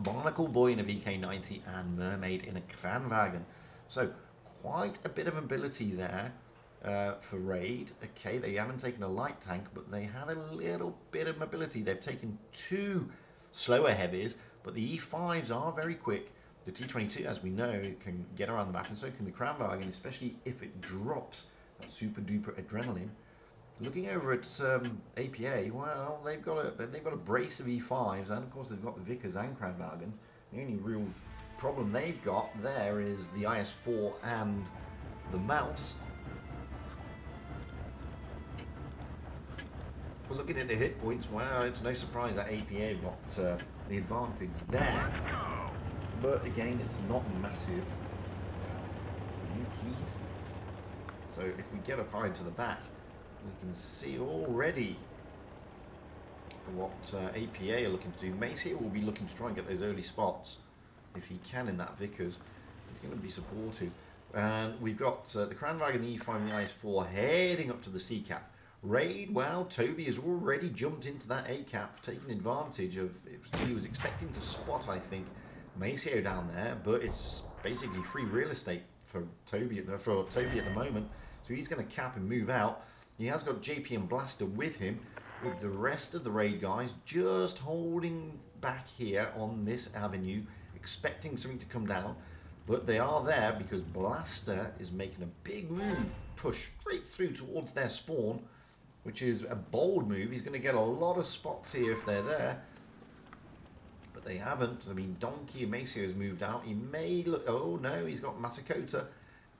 Barnacle Boy in a VK90, and Mermaid in a Kranwagen. So quite a bit of ability there for Raid. Okay, they haven't taken a light tank, but they have a little bit of mobility. They've taken 2 slower heavies, but the E5s are very quick. The T22, as we know, can get around the map, and so can the Kranwagen, especially if it drops that super duper adrenaline. Looking over at APA, well, they've got a brace of E5s, and of course they've got the Vickers and Kranwagens. The only real problem they've got there is the IS-4 and the Mouse. But looking at the hit points, well, it's no surprise that APA have got the advantage there. But again, it's not massive. New keys. So if we get up high into the back, we can see already what APA are looking to do. Maceo will be looking to try and get those early spots if he can in that Vickers. He's going to be supportive. And we've got the Kranwagen, the E5 and the IS-4 heading up to the C-cap. Raid, well, Toby has already jumped into that A-cap, taking advantage of, he was expecting to spot, I think, Maceo down there, but it's basically free real estate for Toby at the moment. So he's going to cap and move out. He has got JP and Blaster with him, with the rest of the Raid guys just holding back here on this avenue, expecting something to come down. But they are there because Blaster is making a big move, push straight through towards their spawn, which is a bold move. He's going to get a lot of spots here if they're there. But they haven't. I mean, Donkey and Maceo has moved out. He may look... Oh, no, he's got Masakota.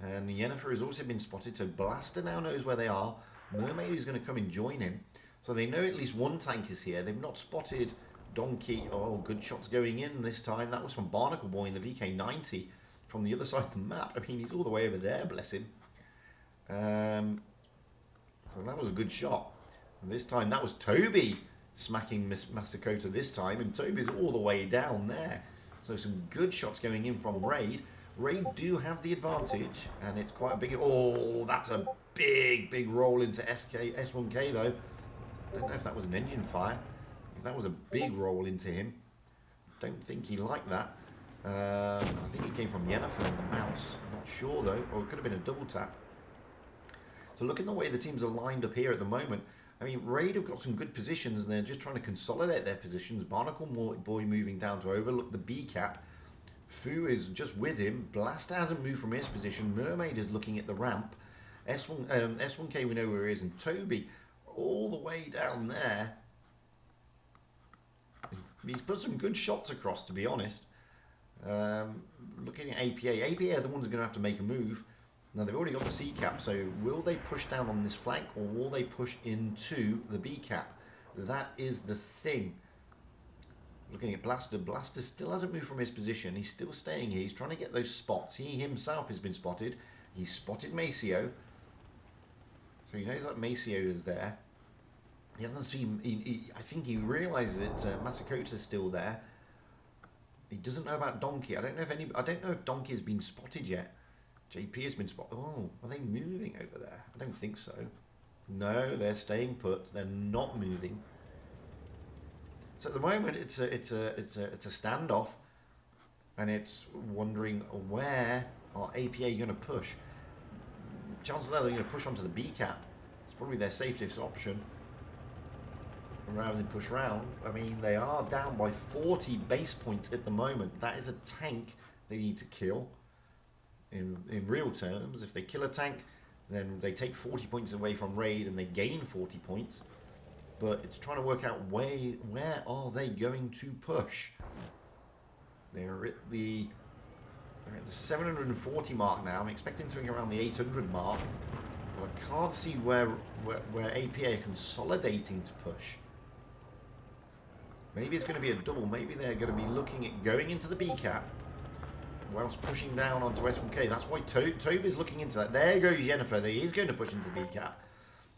And Yennefer has also been spotted. So Blaster now knows where they are. Mermaid is going to come and join him. So they know at least one tank is here. They've not spotted Donkey. Oh, good shots going in this time. That was from Barnacle Boy in the VK90 from the other side of the map. I mean, he's all the way over there, bless him. So that was a good shot. And this time that was Toby smacking Miss Masakota this time, and Toby's all the way down there. So some good shots going in from Raid. Raid do have the advantage, and it's quite a big... Oh, that's a big roll into S1K though. I don't know if that was an engine fire, because that was a big roll into him. Don't think he liked that. I think it came from Yennefer and the Mouse. I'm not sure though, or it could have been a double tap. So looking the way the teams are lined up here at the moment, I mean, Raid have got some good positions, and they're just trying to consolidate their positions. Barnacle Boy moving down to overlook the B cap. Fu is just with him. Blaster hasn't moved from his position. Mermaid is looking at the ramp. S1K we know where he is, and Toby all the way down there. He's put some good shots across, to be honest. Looking at APA are the ones going to have to make a move. Now they've already got the C cap, so will they push down on this flank, or will they push into the B cap? That is the thing. Looking at Blaster, Blaster still hasn't moved from his position. He's still staying here. He's trying to get those spots. He himself has been spotted. He's spotted Maceo. So he knows that Maceo is there. He hasn't seen... I think he realises that Masakota's still there. He doesn't know about Donkey. I don't know if Donkey has been spotted yet. JP has been spotted. Oh, are they moving over there? I don't think so. No, they're staying put. They're not moving. So at the moment, it's a standoff, and it's wondering where are APA going to push. Chances are they're going to push onto the B cap. It's probably their safest option, rather than push round. I mean, they are down by 40 base points at the moment. That is a tank they need to kill. In real terms, if they kill a tank, then they take 40 points away from Raid and they gain 40 points. But it's trying to work out where are they going to push. They're at the They're at the 740 mark now. I'm expecting something around the 800 mark. But I can't see where APA are consolidating to push. Maybe it's going to be a double. Maybe they're going to be looking at going into the B cap whilst pushing down onto S1K. That's why Toby is looking into that. There goes Jennifer. He is going to push into the B cap.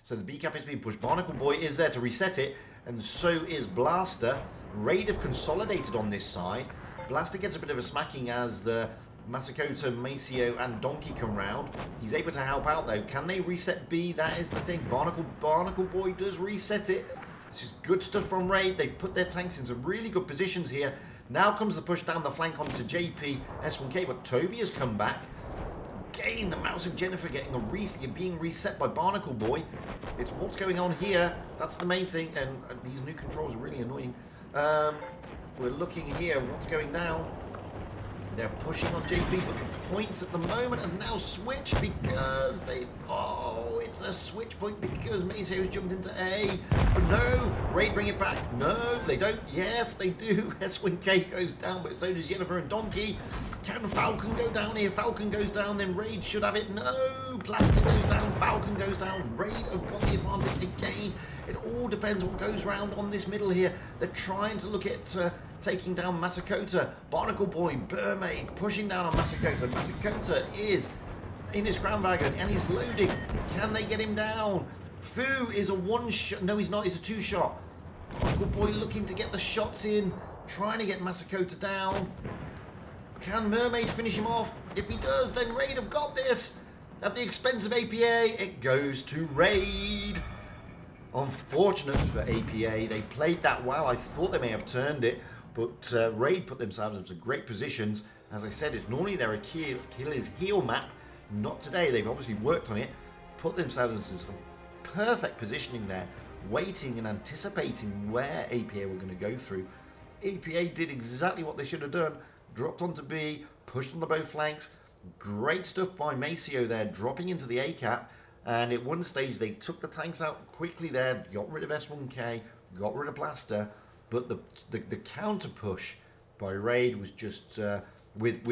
So the B cap is being pushed. Barnacle Boy is there to reset it, and so is Blaster. Raid have consolidated on this side. Blaster gets a bit of a smacking as the Masakoto, Maceo, and Donkey come round. He's able to help out though. Can they reset B? That is the thing. Barnacle Boy does reset it. This is good stuff from Raid. They've put their tanks in some really good positions here. Now comes the push down the flank onto JP, S1K, but Toby has come back. Again, the mouse of Jennifer being reset by Barnacle Boy. It's what's going on here. That's the main thing, and these new controls are really annoying. We're looking here, what's going down. They're pushing on JP, but the points at the moment have now switched because it's a switch point because Maceo's jumped into A. But no, Raid bring it back. No, they don't. Yes, they do. S1K goes down, but so does Jennifer and Donkey. Can Falcon go down here? Falcon goes down, then Raid should have it. No, Plastic goes down, Falcon goes down. Raid have got the advantage again. It all depends what goes round on this middle here. They're trying to look at taking down Masakota. Barnacle Boy, Burmaid pushing down on Masakota. Masakota is in his crown wagon and he's loading. Can they get him down? Fu is a one shot. No, he's not. He's a two shot. Barnacle Boy looking to get the shots in, trying to get Masakota down. Can Mermaid finish him off? If he does, then Raid have got this. At the expense of APA, it goes to Raid. Unfortunate for APA, they played that well. I thought they may have turned it, but Raid put themselves into great positions. As I said, it's normally their Achilles heel map. Not today. They've obviously worked on it, put themselves into some perfect positioning there, waiting and anticipating where APA were going to go through. APA did exactly what they should have done. Dropped onto B, pushed on the both flanks. Great stuff by Maceo there, dropping into the A cap. And at one stage, they took the tanks out quickly there, got rid of S1K, got rid of Blaster. But the counter push by Raid was just, with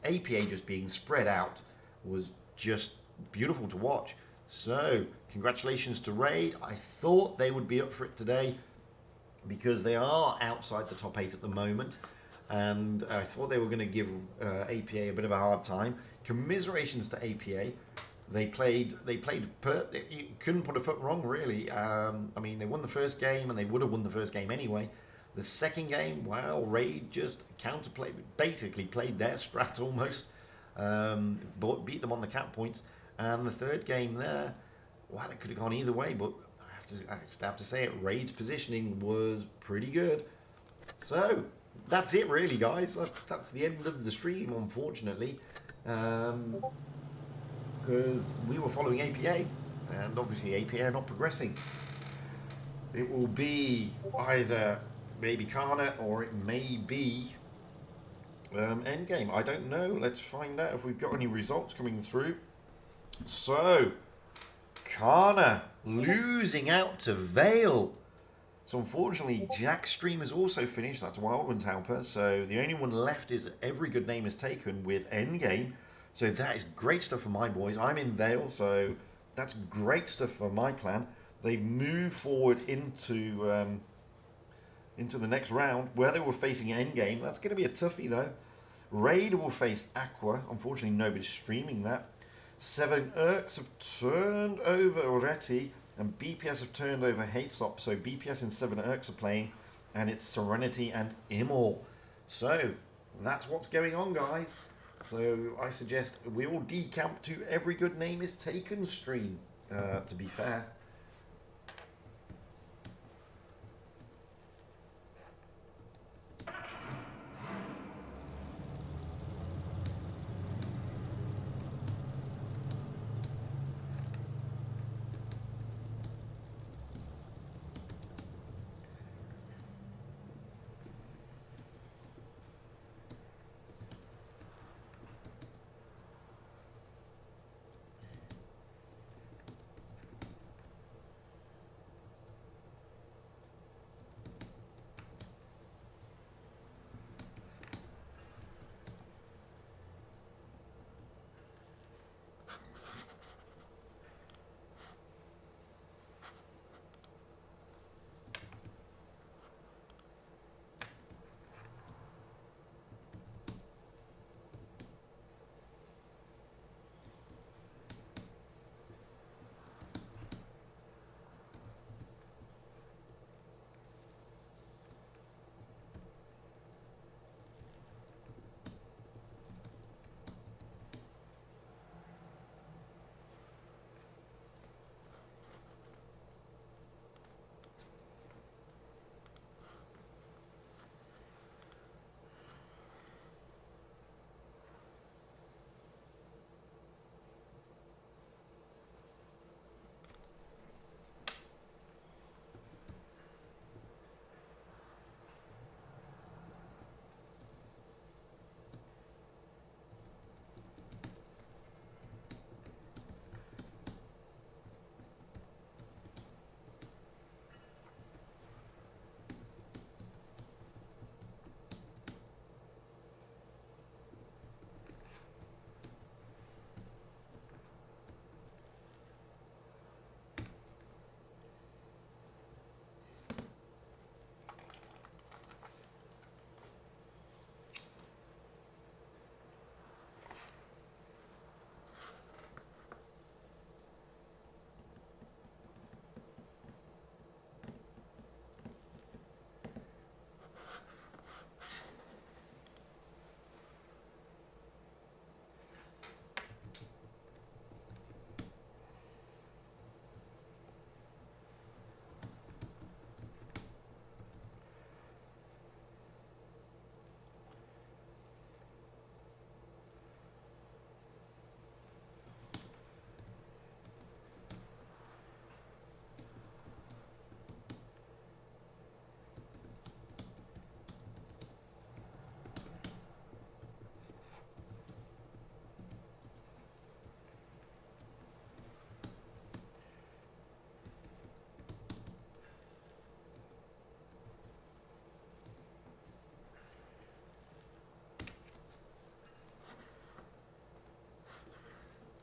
APA just being spread out, was just beautiful to watch. So, congratulations to Raid. I thought they would be up for it today because they are outside the top 8 at the moment. And I thought they were going to give APA a bit of a hard time. Commiserations to APA. They played. You couldn't put a foot wrong, really. I mean, they won the first game, and they would have won the first game anyway. The second game, well, Raid just counterplayed, basically played their strat almost, but beat them on the cap points. And the third game there, well, it could have gone either way, but I have to say it. Raid's positioning was pretty good. So that's it, really, guys. That's the end of the stream, unfortunately. Because we were following APA, and obviously APA are not progressing. It will be either maybe Kana or it may be Endgame. I don't know. Let's find out if we've got any results coming through. So, Kana losing out to Vale. So unfortunately, Jack's stream has also finished. That's Wild One's helper. So the only one left is Every Good Name is Taken with Endgame. So that is great stuff for my boys. I'm in Vale, so that's great stuff for my clan. They've moved forward into the next round where they were facing Endgame. That's going to be a toughie though. Raid will face Aqua. Unfortunately, nobody's streaming that. 7 Erks have turned over Oreti, and BPS have turned over Hatestop. So BPS and 7 Erks are playing, and it's Serenity and Immol. So that's what's going on, guys. So I suggest we all decamp to Every Good Name is Taken stream, to be fair.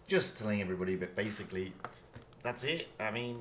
just telling everybody, but basically, that's it. I mean,